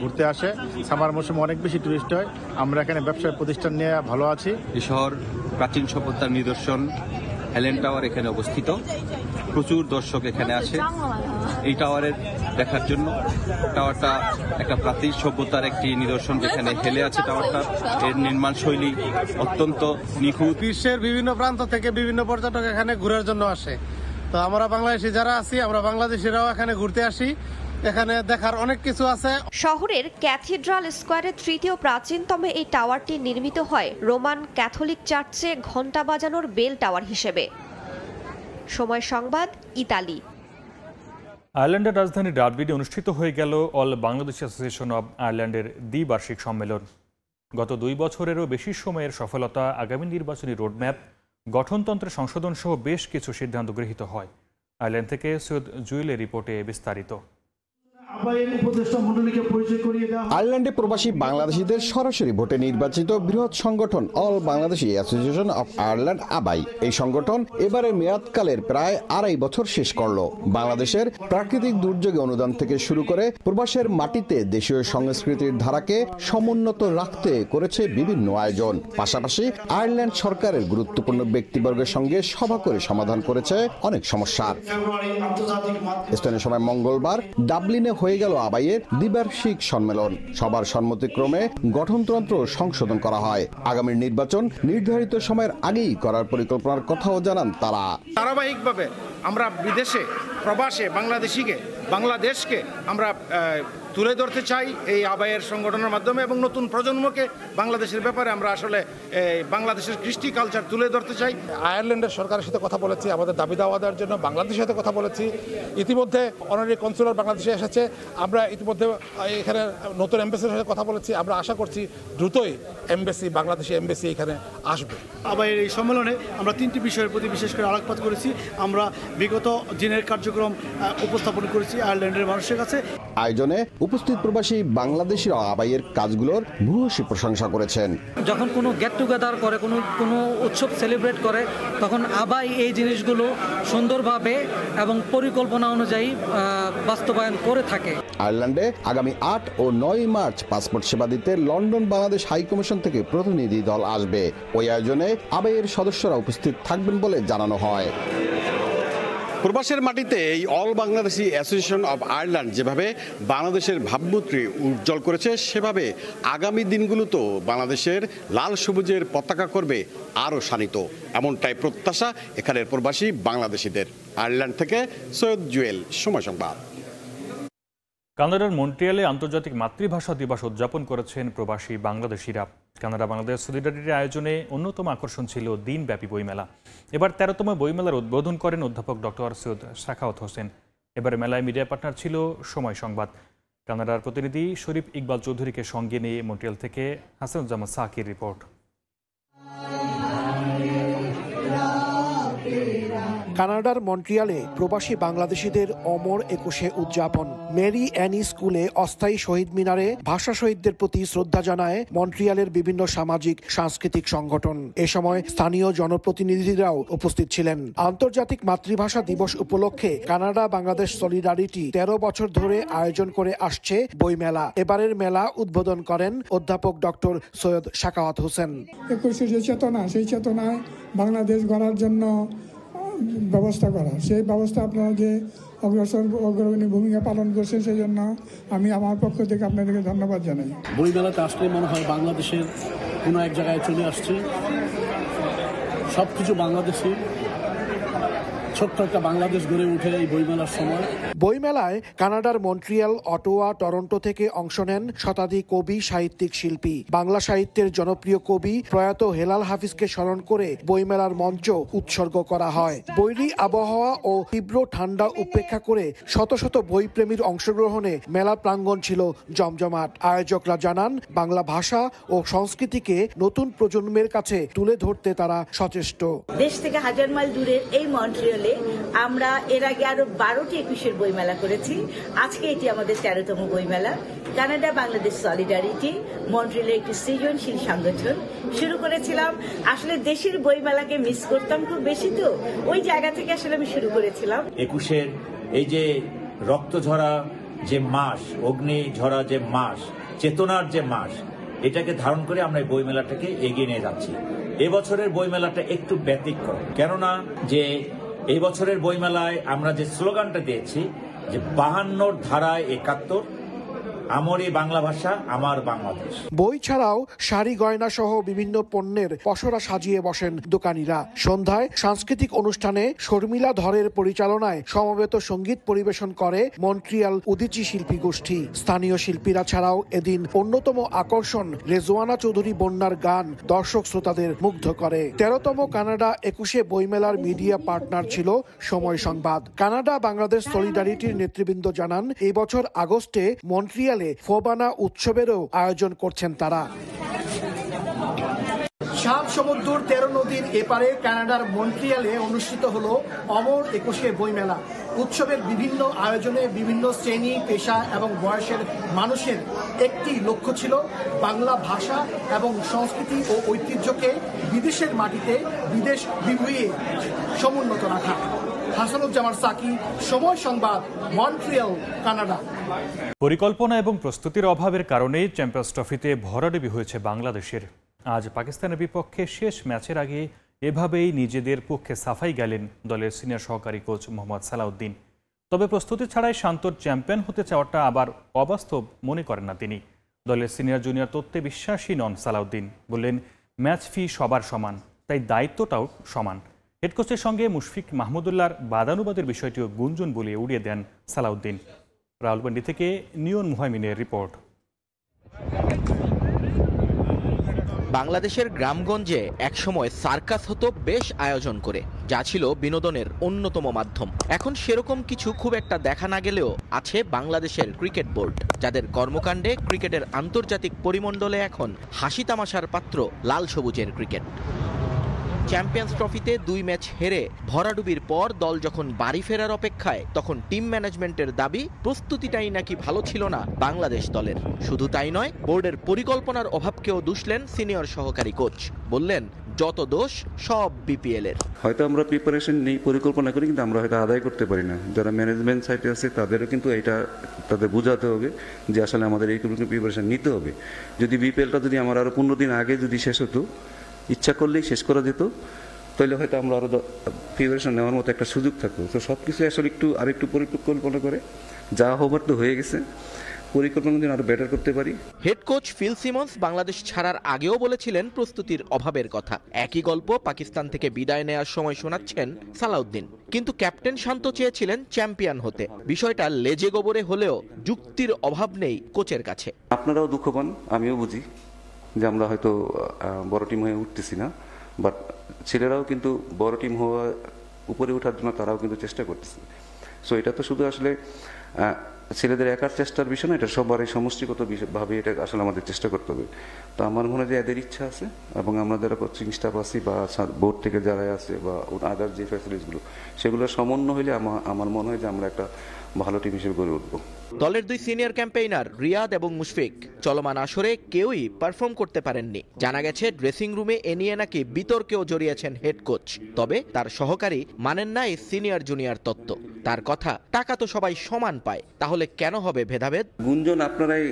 S2: ঘুরতে আসে। সামার মৌসুমে অনেক বেশি টুরিস্ট হয়। আমরা এখানে ব্যবসায় প্রতিষ্ঠান নিয়ে ভালো আছি।
S13: এই শহর প্রাচীন সভ্যতার নিদর্শন হেলেন টাওয়ার এখানে অবস্থিত। প্রচুর দর্শক এখানে আসে এই টাওয়ারের দেখার জন্য। টাওয়ারটা একটা প্রাচীন সভ্যতার একটি নিদর্শন, যেখানে হেলে আছে টাওয়ারটা। এর নির্মাণ শৈলী অত্যন্ত নিখুঁত।
S2: বিশ্বের বিভিন্ন প্রান্ত থেকে বিভিন্ন পর্যটক এখানে ঘোরার জন্য আসে। তো আমরা বাংলাদেশি যারা আছি, আমরা বাংলাদেশিরাও এখানে ঘুরতে আসি। এখানে দেখার অনেক কিছু আছে।
S12: শহরের ক্যাথিড্রাল স্কোয়ারের তৃতীয় প্রাচীনতম এই টাওয়ারটি নির্মিত হয় রোমান ক্যাথলিক চার্চে ঘণ্টা বাজানোর বেল টাওয়ার হিসেবে। সময় সংবাদ, ইতালি।
S6: আয়ারল্যান্ডের রাজধানী ডাবলিনে অনুষ্ঠিত হয়ে গেল অল বাংলাদেশ অ্যাসোসিয়েশন অব আয়ারল্যান্ডের দ্বিবার্ষিক সম্মেলন। গত 2 বছরেরও বেশি সময়ের সফলতা, আগামী নির্বাচনী রোডম্যাপ, গঠনতন্ত্রের সংশোধন সহ বেশ কিছু সিদ্ধান্ত গৃহীত হয়। আয়ারল্যান্ড থেকে সৈয়দ জুয়েলের রিপোর্টে বিস্তারিত।
S14: আয়ারল্যান্ডে প্রবাসী বাংলাদেশিদের সরাসরি ভোটে নির্বাচিত বৃহৎ সংগঠন all Bangladeshi association of Ireland আবাই। এই সংগঠন এবারে মেয়াদকালের প্রায় 2.5 বছর শেষ করল। বাংলাদেশের প্রাকৃতিক দুর্যোগে অনুদান থেকে শুরু করে প্রবাসের মাটিতে দেশীয় সংস্কৃতির ধারাকে সমুন্নত রাখতে করেছে বিভিন্ন আয়োজন। পাশাপাশি আয়ারল্যান্ড সরকারের গুরুত্বপূর্ণ ব্যক্তিবর্গের সঙ্গে সভা করে সমাধান করেছে অনেক সমস্যার। স্থানীয় সময় মঙ্গলবার ডাবলিনে হয়ে গেল আবাইয়ের দ্বিবার্ষিক সম্মেলন। সবার সম্মতিক্রমে গঠনতন্ত্র সংশোধন করা হয়। আগামী নির্বাচন নির্ধারিত সময়ের আগেই করার পরিকল্পনার কথাও জানান তারা।
S2: ধারাবাহিকভাবে আমরা বিদেশে প্রবাসে বাংলাদেশকে আমরা তুলে ধরতে চাই এই আবাইয়ের সংগঠনের মাধ্যমে, এবং নতুন প্রজন্মকে বাংলাদেশের ব্যাপারে আমরা আসলে বাংলাদেশের কৃষ্টি কালচার তুলে ধরতে চাই।
S15: আয়ারল্যান্ডের সরকারের সাথে কথা বলেছি, আমাদের দাবি দাওয়া দেওয়ার জন্য বাংলাদেশের সাথে কথা বলেছি। ইতিমধ্যে অনারি কনসুলার বাংলাদেশে এসেছে। আমরা ইতিমধ্যে এখানে নতুন এমবেসির সাথে কথা বলেছি। আমরা আশা করছি দ্রুতই বাংলাদেশি এমবেসি এখানে আসবে।
S16: আবাইয়ের এই সম্মেলনে আমরা 3টি বিষয়ের প্রতি বিশেষ করে আলোকপাত করেছি। আমরা বিগত দিনের কার্যক্রম উপস্থাপন করেছি আয়ারল্যান্ডের মানুষের কাছে।
S14: আয়োজনে উপস্থিত প্রবাসী বাংলাদেশিরা আবাইয়ের কাজগুলোর ভূয়সী প্রশংসা করেছেন।
S17: যখন কোনো গেট টুগেদার করে, কোনো উৎসব সেলিব্রেট করে, তখন আবাই এই জিনিসগুলো সুন্দরভাবে এবং পরিকল্পনা অনুযায়ী বাস্তবায়ন করে থাকে।
S14: আয়ারল্যান্ডে আগামী 8 ও 9 মার্চ পাসপোর্ট সেবা দিতে লন্ডন বাংলাদেশ হাই কমিশন থেকে প্রতিনিধি দল আসবে। ওই আয়োজনে আবাইয়ের সদস্যরা উপস্থিত থাকবেন বলে জানানো হয়।
S18: প্রবাসের মাটিতে এই all Bangladeshi association of Ireland যেভাবে বাংলাদেশের ভাবমূর্তি উজ্জ্বল করেছে, সেভাবে আগামী দিনগুলোতেও বাংলাদেশের লাল সবুজের পতাকা করবে আরও শানিত, এমনটাই প্রত্যাশা এখানের প্রবাসী বাংলাদেশিদের। আয়ারল্যান্ড থেকে সৈয়দ জুয়েল, সময় সংবাদ।
S6: কানাডার মন্ট্রিয়ালে আন্তর্জাতিক মাতৃভাষা দিবস উদযাপন করেছেন প্রবাসী বাংলাদেশিরা। কানাডা বাংলাদেশ সলিডারিটির আয়োজনে অন্যতম আকর্ষণ ছিল দিনব্যাপী বইমেলা। এবার 13তম বইমেলার উদ্বোধন করেন অধ্যাপক ডক্টর সৈয়দ সাখাওয়াত হোসেন। এবার মেলায় মিডিয়া পার্টনার ছিল সময় সংবাদ। কানাডার প্রতিনিধি শরীফ ইকবাল চৌধুরীকে সঙ্গে নিয়ে মন্ট্রিয়াল থেকে হাসানুজ্জামান সাকির রিপোর্ট।
S20: কানাডার মন্ট্রিয়ালে প্রবাসী বাংলাদেশিদের অমর 21শে উদযাপন। মেরি অ্যানি স্কুলে অস্থায়ী শহীদ মিনারে ভাষা শহীদদের প্রতি শ্রদ্ধা জানায় মন্ট্রিয়ালের বিভিন্ন সামাজিক সাংস্কৃতিক সংগঠন। এ সময় স্থানীয় জনপ্রতিনিধিরাও উপস্থিত ছিলেন। আন্তর্জাতিক মাতৃভাষা দিবস উপলক্ষে কানাডা বাংলাদেশ সলিডারিটি 13 বছর ধরে আয়োজন করে আসছে বইমেলা। এবারের মেলা উদ্বোধন করেন অধ্যাপক ডক্টর সৈয়দ সাখাওয়াত হোসেন।
S21: 21 যে চেতনা, সেই চেতনায় বাংলাদেশ গড়ার জন্য ব্যবস্থা করা, সেই ব্যবস্থা আপনারা যে অগ্রগণী ভূমিকা পালন করছেন, সেই জন্য আমি আমার পক্ষ থেকে আপনাদেরকে ধন্যবাদ জানাই।
S23: বইমেলাতে আসলে মনে হয় বাংলাদেশের কোনো এক জায়গায় চলে আসছি। সব কিছু বাংলাদেশি, ছোট্ট একটা বাংলাদেশ গড়ে উঠে এই বইমেলার সময়।
S20: বইমেলায় কানাডার মন্ট্রিয়াল, অটোয়া, টরন্টো থেকে অংশ নেন শতাধিক কবি, সাহিত্যিক, শিল্পী। বাংলা সাহিত্যের জনপ্রিয় কবি প্রয়াত হেলাল হাফিজকে স্মরণ করে বইমেলার মঞ্চ উৎসর্গ করা হয়। বৈরী আবহাওয়া ও তীব্র ঠান্ডা উপেক্ষা করে শত শত বইপ্রেমীর অংশগ্রহণে মেলা প্রাঙ্গণ ছিল জমজমাট। আয়োজকরা জানান, বাংলা ভাষা ও সংস্কৃতিকে নতুন প্রজন্মের কাছে তুলে ধরতে তারা সচেষ্ট।
S3: দেশ থেকে হাজার মাইল দূরের এই মন্ট্রিয়ালে আমরা এর আগে আরো 12টি একুশের বইমেলা করেছি। আজকে এটি আমাদের 13তম বইমেলা। কানাডা বাংলাদেশ সলিডারিটি মন্ট্রিয়ালের একটি সৃজনশীল সংগঠন শুরু করেছিলাম। আসলে দেশের বইমেলাকে মিস করতাম খুব বেশি, তো ওই জায়গা থেকে আসলে আমি শুরু করেছিলাম।
S5: একুশের এই যে রক্ত ঝরা যে মাস, অগ্নি ঝরা যে মাস, চেতনার যে মাস, এটাকে ধারণ করে আমরা এই বইমেলাটাকে এগিয়ে নিয়ে যাচ্ছি। এবছরের বইমেলাটা একটু ব্যতিক্রম, কেননা যে এই বছরের বইমেলায় আমরা যে স্লোগানটা দিয়েছি যে 52 ধারায় 71, আমারই বাংলা ভাষা, আমার বাংলাদেশ।
S20: বই ছাড়াও শাড়ি, গয়না সহ বিভিন্ন পণ্যের পসরা সাজিয়ে বসেন দোকানিরা। সন্ধ্যায় সাংস্কৃতিক অনুষ্ঠানে শর্মিলা ধরের পরিচালনায় সমবেত সঙ্গীত পরিবেশন করে মন্ট্রিয়াল উদীচী শিল্পী গোষ্ঠী। স্থানীয় শিল্পীরা ছাড়াও এদিন অন্যতম আকর্ষণ রেজওয়ানা চৌধুরী বন্যার গান দর্শক শ্রোতাদের মুগ্ধ করে। 13তম কানাডা 21শে বইমেলার মিডিয়া পার্টনার ছিল সময় সংবাদ। কানাডা বাংলাদেশ সলিডারিটির নেতৃবৃন্দ জানান, এই বছর আগস্টে মন্ট্রিয়াল ফোবানা উৎসবেরও আয়োজন করছেন তারা।
S7: 7 সমুদ্র 13 নদীর এপারে কানাডার মন্ট্রিয়ালে অনুষ্ঠিত হলো অমর 21শে বইমেলা। উৎসবের বিভিন্ন আয়োজনে বিভিন্ন শ্রেণী, পেশা এবং বয়সের মানুষের একটি লক্ষ্য ছিল বাংলা ভাষা এবং সংস্কৃতি ও ঐতিহ্যকে বিদেশের মাটিতে বিদেশ বিভূয়ে সমুন্নত রাখা। হাসানুজ্জামান সাকি, সময় সংবাদ, মন্ট্রিয়াল, কানাডা।
S6: পরিকল্পনা এবং প্রস্তুতির অভাবের কারণেই চ্যাম্পিয়ন্স ট্রফিতে ভরাডুবি হয়েছে বাংলাদেশের। আজ পাকিস্তানের বিপক্ষে শেষ ম্যাচের আগে এভাবেই নিজেদের পক্ষে সাফাই গেলেন দলের সিনিয়র সহকারী কোচ মোহাম্মদ সালাউদ্দিন। তবে প্রস্তুতি ছাড়াই শান্তর চ্যাম্পিয়ন হতে চাওয়াটা আবার অবাস্তব মনে করেন না তিনি। দলের সিনিয়র জুনিয়র তত্ত্বে বিশ্বাসী নন সালাউদ্দিন। বললেন, ম্যাচ ফি সবার সমান, তাই দায়িত্বটাও সমান। হেড কোচের সঙ্গে মুশফিক মাহমুদুল্লাহর বাদানুবাদের বিষয়টিও গুঞ্জন বলে উড়িয়ে দেন সালাউদ্দিন। রাউলপিন্ডি থেকে নিয়ন মুহাইমিনের রিপোর্ট।
S9: বাংলাদেশের গ্রামগঞ্জে একসময় সার্কাস হতো বেশ আয়োজন করে, যা ছিল বিনোদনের অন্যতম মাধ্যম। এখন সেরকম কিছু খুব একটা দেখা না গেলেও আছে বাংলাদেশের ক্রিকেট বোর্ড, যাদের কর্মকাণ্ডে ক্রিকেটের আন্তর্জাতিক পরিমণ্ডলে এখন হাসি তামাশার পাত্র লাল সবুজের ক্রিকেট। চ্যাম্পিয়ন্স ট্রফিতে 2 ম্যাচ হেরে ভরাডুবির পর দল যখন বাড়ি ফেরার অপেক্ষায়, তখন টিম ম্যানেজমেন্টের দাবি প্রস্তুতিটাই নাকি ভালো ছিল না বাংলাদেশ দলের। শুধু তাই নয়, বোর্ডের পরিকল্পনার অভাবকেও দুষলেন সিনিয়র সহকারী কোচ। বললেন, যত দোষ সব বিপিএল এর।
S19: হয়তো আমরা প্রিপারেশন নেই, পরিকল্পনা করি, কিন্তু আমরা হয়তো আদায় করতে পারি না। যারা ম্যানেজমেন্ট সাইডে আছে তাদেরও কিন্তু এটা তাদের বোঝাতে হবে যে আসলে আমাদের এই প্রিপারেশন নিতে হবে। যদি বিপিএলটা যদি আমার আরো 15 দিন আগে যদি শেষ হতো, ইচ্ছা করলেই শেষ করা যেত, তাহলে হয়তো আমরা আরো প্রিপারেশন নেওয়ার মতো একটা সুযোগ থাকতো। তো সবকিছু আসলে আরেকটু পরিকল্পনা করে, যা হবার তো হয়ে গেছে, পরিকল্পনা দিন আরো বেটার করতে পারি।
S9: Head coach Phil Simmons Bangladesh ছাড়ার আগেও বলেছিলেন প্রস্তুতির অভাবের কথা। একই গল্প পাকিস্তান থেকে বিদায় নেওয়ার সময় শোনাচ্ছেন সালাউদ্দিন। কিন্তু ক্যাপ্টেন শান্ত চেয়েছিলেন চ্যাম্পিয়ন হতে। বিষয়টা লেজে গোবরে হলেও যুক্তির অভাব নেই কোচের কাছে।
S19: আপনারাও দুঃখ পান, আমিও বুঝি যে আমরা হয়তো বড় টিম হয়ে উঠতেছি না, বাট ছেলেরাও কিন্তু বড় টিম হওয়া উপরে ওঠার জন্য তারাও কিন্তু চেষ্টা করতেছে। সো এটা তো শুধু আসলে ছেলেদের একার চেষ্টার বিষয় না, এটা সবারই সমষ্টিগত ভাবে এটা আসলে আমাদের চেষ্টা করতে হবে। তো আমার মনে হয় যে এদের ইচ্ছা আছে, এবং আমরা যারা কোচিং স্টাফ আছি বা বোর্ড থেকে যারা আছে বা আদার যে ফ্যাসিলিটিসগুলো, সেগুলো সমন্বয় হলে আমার মনে হয় যে আমরা একটা ভালো টিম হিসেবে গড়ে উঠবো।
S9: দলের 2 সিনিয়র ক্যাম্পেইনার রিয়াদ এবং মুশফিক চলমান আসরে কেউই পারফর্ম করতে পারেননি। জানা গেছে ড্রেসিং রুমে এ নিয়ে নাকি বিতর্কেও জড়িয়েছেন হেড কোচ। তবে তার সহকারী মানেন না এই সিনিয়র জুনিয়র তত্ত্ব। তার কথা, টাকা তো সবাই সমান পায়, তাহলে কেন হবে ভেদাভেদ?
S19: গুঞ্জন আপনারাই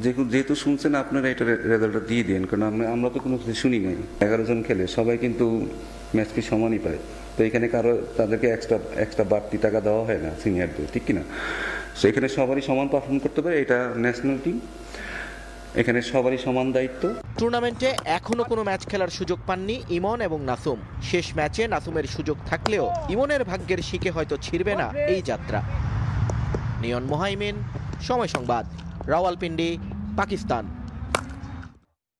S19: যেহেতু শুনছেন, আপনারা এটা রেজাল্টটা দিয়ে দিন, কারণ আমরা তো কোনো কিছু শুনি নাই। 11 জন খেলে সবাই কিন্তু ম্যাচ ফি সমানই পায়। তো এখানে কারো তাদেরকে এক্সট্রা বাড়তি টাকা দেওয়া হয় না সিনিয়রদের, ঠিক কিনা? সো এখানে সবারই সমান পারফর্ম করতে পারে, এটা ন্যাশনাল টিম। এখানে সবারই সমান দায়িত্ব।
S9: টুর্নামেন্টে এখনো কোনো ম্যাচ খেলার সুযোগ পাননি ইমন এবং নাসুম। শেষ ম্যাচে নাসুমের সুযোগ থাকলেও ইমনের ভাগ্যের শিকে হয়তো ছিড়বে না এই যাত্রা। নিয়ন মোহাইমিন, সময় সংবাদ, রাওয়ালপিন্ডি, পাকিস্তান।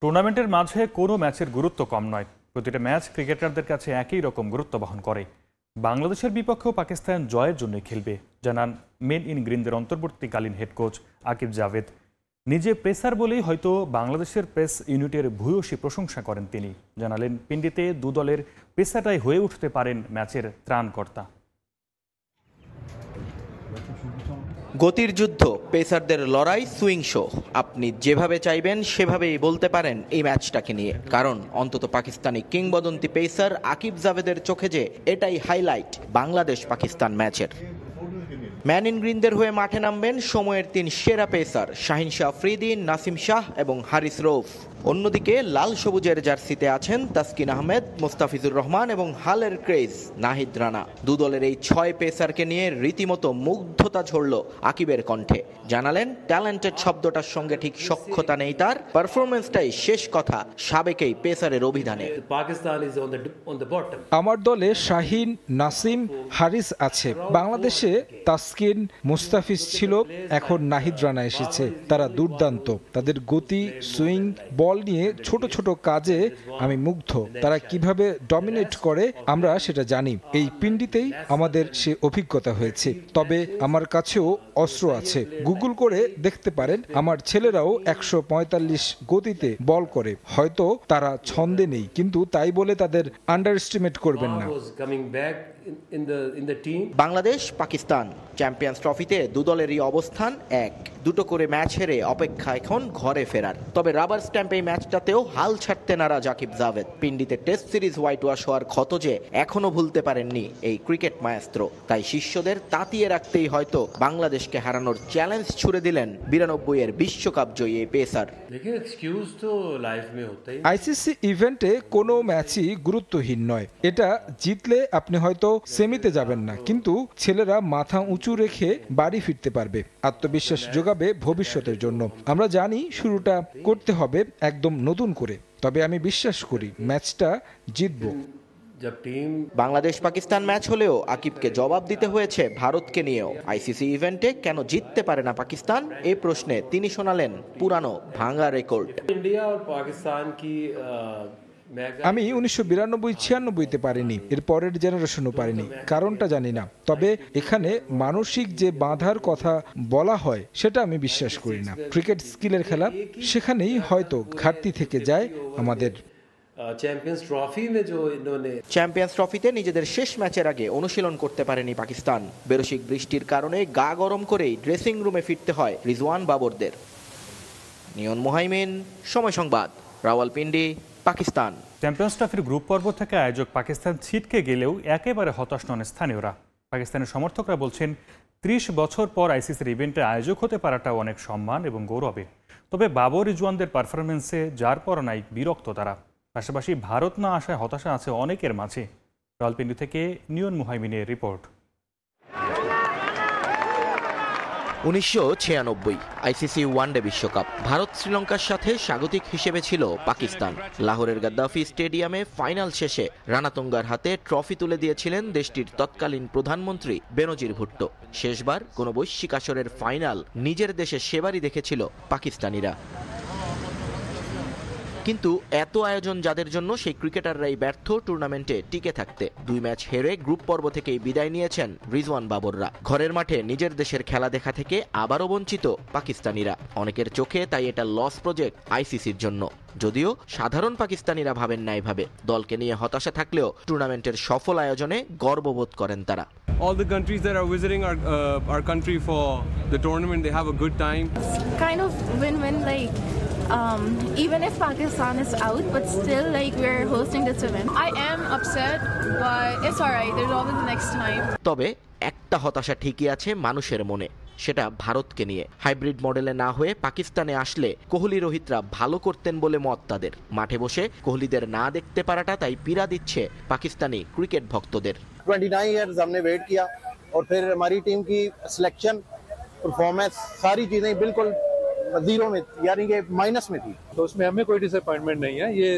S6: টুর্নামেন্টের মাঝে কোনো ম্যাচের গুরুত্ব কম নয়, প্রতিটা ম্যাচ ক্রিকেটারদের কাছে একই রকম গুরুত্ব বহন করে। বাংলাদেশের বিপক্ষেও পাকিস্তান জয়ের জন্য খেলবে জানান মেন ইন গ্রিনদের অন্তর্বর্তীকালীন হেড কোচ আকিব জাভেদ। নিজে পেসার বলেই হয়তো বাংলাদেশের পেস ইউনিটের ভূয়সী প্রশংসা করেন তিনি। জানালেন পিন্ডিতে দু দলের পেসারটাই হয়ে উঠতে পারেন ম্যাচের ত্রাণকর্তা।
S9: গতির যুদ্ধ, পেসারদের লড়াই, সুইং শো, আপনি যেভাবে চাইবেন সেভাবেই বলতে পারেন এই ম্যাচটাকে নিয়ে। কারণ অন্তত পাকিস্তানি কিংবদন্তি পেসার আকিব জাভেদের চোখে যে এটাই হাইলাইট বাংলাদেশ পাকিস্তান ম্যাচের। ম্যান ইন গ্রিনদের হয়ে মাঠে নামবেন সময়ের 3 সেরা পেসার শাহিন শাহ আফ্রিদি, নাসিম শাহ এবং হারিস রৌফ। অন্যদিকে লাল সবুজের জার্সিতে আছেন তাসকিন আহমেদ, মোস্তাফিজুর রহমান এবং হালের ক্রেজ নাহিদ রানা। দু দলের এই 6 পেসারকে নিয়ে রীতিমতো মুগ্ধতা ঝরল আকিবের কণ্ঠে। জানালেন ট্যালেন্টেড শব্দটার সঙ্গে ঠিক সখ্যতা নেই তার, পারফরমেন্সটাই শেষ কথা সাবেকেই পেসারের অভিধানে।
S1: আমার দলে শাহিন, নাসিম, হারিস আছে। বাংলাদেশে তাসকিন, মুস্তাফিজ ছিল, এখন নাহিদ রানা এসেছে। তারা দুর্দান্ত, তাদের গতি, সুইং, বল নিয়ে ছোট ছোট কাজে আমি মুগ্ধ। তারা কিভাবে ডমিনেট করে আমরা সেটা জানি। এই পিন্ডিতেই আমাদের সে অভিজ্ঞতা হয়েছে। তবে আমার কাছেও অস্ত্র আছে, গুগল করে দেখতে পারেন। আমার ছেলেরাও 145 গতিতে বল করে। হয়তো তারা ছন্দে নেই, কিন্তু তাই বলে তাদের আন্ডার এস্টিমেট করবেন না।
S9: বাংলাদেশ পাকিস্তান চ্যাম্পিয়ন্স ট্রফিতে দু দলেরই অবস্থান এক। দুটো করে ম্যাচ হেরে অপেক্ষা এখন ঘরে ফেরার। তবে রাবার স্ট্যাম্প এই ম্যাচটাতেও হাল ছাড়তে নারাজ আকিব জাভেদ। পিন্ডিতে টেস্ট সিরিজ হোয়াইট ওয়াশ হওয়ার ক্ষত যে এখনো ভুলতে পারেননি এই ক্রিকেট মায়াস্ত্র। তাই শিষ্যদের তাতিয়ে রাখতেই হয়তো বাংলাদেশকে হারানোর চ্যালেঞ্জ ছুড়ে দিলেন 92-এর বিশ্বকাপ জয়ী এই পেসার।
S1: আইসিসি ইভেন্টে কোনো ম্যাচই গুরুত্বহীন নয়। এটা জিতলে আপনি হয়তো সেমিতে যাবেন না, কিন্তু ছেলেরা মাথা উঁচু রেখে বাড়ি ফিরতে পারবে। আত্মবিশ্বাস যোগাবে ভবিষ্যতের জন্য। আমরা জানি শুরুটা করতে হবে একদম নতুন করে, তবে আমি বিশ্বাস করি ম্যাচটা জিতব।
S9: বাংলাদেশ পাকিস্তান ম্যাচ হলেও আকিবকে জবাব দিতে হয়েছে ভারতকে নিয়েও। আইসিসি ইভেন্টে কেন জিততে পারে না পাকিস্তান, এই প্রশ্নে তিনি শোনালেন পুরানো ভাঙা রেকর্ড।
S1: ইন্ডিয়া আর পাকিস্তান কি আমি 1992-96-তে পারিনি, এর পরের জেনারেশনও পারিনি। কারণটা জানি না, তবে এখানে মানসিক যে বাধার কথা বলা হয় সেটা আমি বিশ্বাস করি না। ক্রিকেট স্কিলের খেলা, সেখানেই হয়তো ঘাটতি থেকে যায় আমাদের।
S9: চ্যাম্পিয়ন্স ট্রফিতে নিজেদের শেষ ম্যাচের আগে অনুশীলন করতে পারেনি পাকিস্তান। বেরসিক বৃষ্টির কারণে গা গরম করেই ড্রেসিং রুমে ফিরতে হয় রিজওয়ান বাবরদের। নিয়ন মোহাইমিন, সময় সংবাদ, রাওয়ালপিন্ডি, পাকিস্তান।
S6: চ্যাম্পিয়ন্স ট্রফির গ্রুপ পর্ব থেকে আয়োজক পাকিস্তান ছিটকে গেলেও একেবারে হতাশ নন স্থানীয়রা। পাকিস্তানের সমর্থকরা বলছেন 30 বছর পর আইসিসির ইভেন্টে আয়োজক হতে পারাটাও অনেক সম্মান এবং গৌরবের। তবে বাবর রিজওয়ানদের পারফরমেন্সে যার পর নাই বিরক্ত তারা। পাশাপাশি ভারত না আসায় হতাশা আছে অনেকের মাঝে। রাওয়ালপিন্ডি থেকে নিয়ন মুহাইমিনের রিপোর্ট।
S9: 1996 আইসিসি ওয়ানডে বিশ্বকাপ, ভারত শ্রীলঙ্কার সাথে স্বাগতিক হিসেবে ছিল পাকিস্তান। লাহোরের গাদ্দাফি স্টেডিয়ামে ফাইনাল শেষে রানাতুঙ্গার হাতে ট্রফি তুলে দিয়েছিলেন দেশটির তৎকালীন প্রধানমন্ত্রী বেনজির ভুট্টো। শেষবার কোনো বৈশ্বিক আসরের ফাইনাল নিজের দেশে সেবারই দেখেছিল পাকিস্তানিরা। কিন্তু এত আয়োজন যাদের জন্য সেই ক্রিকেটাররাই ব্যর্থ টুর্নামেন্টে টিকে থাকতে। 2 ম্যাচ হেরে গ্রুপ পর্ব থেকেই বিদায় নিয়েছেন রিজওয়ান বাবররা। ঘরের মাঠে নিজের দেশের খেলা দেখা থেকে আবারও বঞ্চিত পাকিস্তানিরা। অনেকের চোখে তাই এটা লস প্রজেক্ট আইসিসির জন্য। যদিও সাধারণ পাকিস্তানিরা ভাবেন না এভাবে। দলকে নিয়ে হতাশা থাকলেও টুর্নামেন্টের সফল আয়োজনে গর্ববোধ করেন তারা।
S4: All the countries that are visiting our country for the tournament, they have a good time.
S22: It's kind of win-win, like even if Pakistan is out, but still like we're hosting this event. I am upset, but it's alright. There's always the next time.
S9: তবে একটা হতাশা ঠিকই আছে মানুষের মনে, সেটা ভারতকে নিয়ে। হাইব্রিড মডেলে না হয়ে পাকিস্তানে আসলে কোহলি রোহিতরা ভালো করতেন বলে মত তাদের। মাঠে বসে কোহলিদের না দেখতে পারাটা তাই পীড়া দিচ্ছে পাকিস্তানি ক্রিকেট ভক্তদের।
S24: 29 इयर्स हमने वेट किया और फिर हमारी टीम की सिलेक्शन, परफॉर्मेंस, सारी चीजें बिल्कुल जीरो में यानी कि माइनस में थी।
S8: तो उसमें हमें कोई डिसअपॉइंटमेंट नहीं है, ये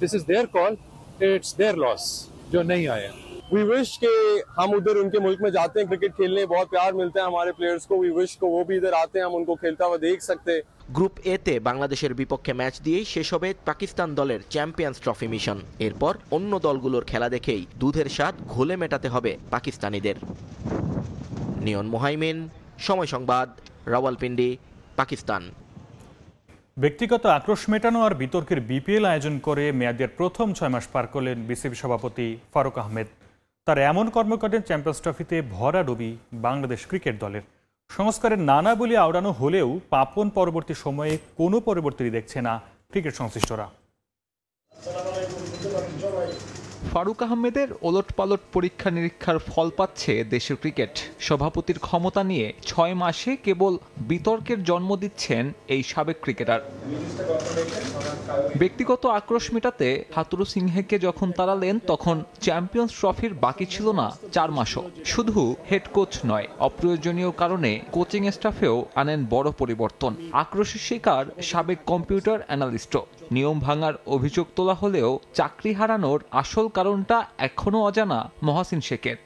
S8: this is their call, it's their loss जो नहीं आया।
S10: वी विश के हम उधर उनके मुल्क में जाते हैं क्रिकेट खेलने, बहुत प्यार मिलता है हमारे प्लेयर्स को। वी विश को वो भी इधर आते हैं, हम उनको खेलता हुआ देख सकते हैं।
S9: গ্রুপ এ তে বাংলাদেশের বিপক্ষে ম্যাচ দিয়েই শেষ হবে পাকিস্তান দলের চ্যাম্পিয়ন্স ট্রফি মিশন। এরপর অন্য দলগুলোর খেলা দেখেই দুধের স্বাদ ঘোলে মেটাতে হবে পাকিস্তানিদের। নিয়ন মোহাইমিন, সময় সংবাদ, রাওয়ালপিন্ডি, পাকিস্তান।
S6: ব্যক্তিগত আক্রোশ মেটানো আর বিতর্কের বিপিএল আয়োজন করে মেয়াদের প্রথম 6 মাস পার করলেন বিসিবি সভাপতি ফারুক আহমেদ। তার এমন কর্মকাণ্ডে চ্যাম্পিয়ন্স ট্রফিতে ভরাডুবি বাংলাদেশ ক্রিকেট দলের। সংস্কারের নানা বলে আওড়ানো হলেও পাপন পরবর্তী সময়ে কোনো পরিবর্তন দেখছে না ক্রিকেট সংশ্লিষ্টরা।
S11: ফারুক আহমেদের ওলটপালট পরীক্ষা নিরীক্ষার ফল পাচ্ছে দেশের ক্রিকেট। সভাপতির ক্ষমতা নিয়ে 6 মাসে কেবল বিতর্কের জন্ম দিচ্ছেন এই সাবেক ক্রিকেটার। ব্যক্তিগত আক্রোশ মেটাতে হাতুরু সিংহেকে যখন তাড়ালেন তখন চ্যাম্পিয়ন্স ট্রফির বাকি ছিল না 4 মাসও। শুধু হেড কোচ নয়, অপ্রয়োজনীয় কারণে কোচিং স্টাফেও আনেন বড় পরিবর্তন। আক্রোশের শিকার সাবেক কম্পিউটার অ্যানালিস্টও। নিয়ম ভাঙার অভিযোগ তোলা হলেও চাকরি হারানোর আসল কারণটা এখনো অজানা মহাসিন শেখের।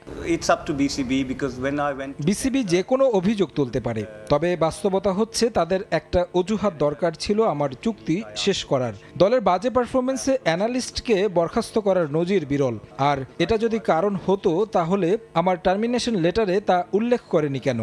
S1: বিসিবি যে কোনো অভিযোগ তুলতে পারে, তবে বাস্তবতা হচ্ছে তাদের একটা অজুহাত দরকার ছিল আমার চুক্তি শেষ করার। দলের বাজে পারফরমেন্সে অ্যানালিস্টকে বরখাস্ত করার নজির বিরল। আর এটা যদি কারণ হতো তাহলে আমার টার্মিনেশন লেটারে তা উল্লেখ করেনি কেন?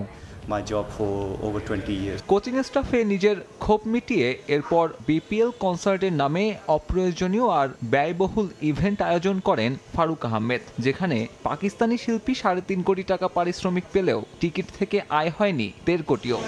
S11: কোচিং স্টাফে নিজের ক্ষোভ মিটিয়ে এরপর বিপিএল কনসার্টের নামে অপ্রয়োজনীয় আর ব্যয়বহুল ইভেন্ট আয়োজন করেন ফারুক আহমেদ, যেখানে পাকিস্তানি শিল্পী 3.5 কোটি টাকা পারিশ্রমিক পেলেও টিকিট থেকে আয় হয়নি 1.5 কোটিও।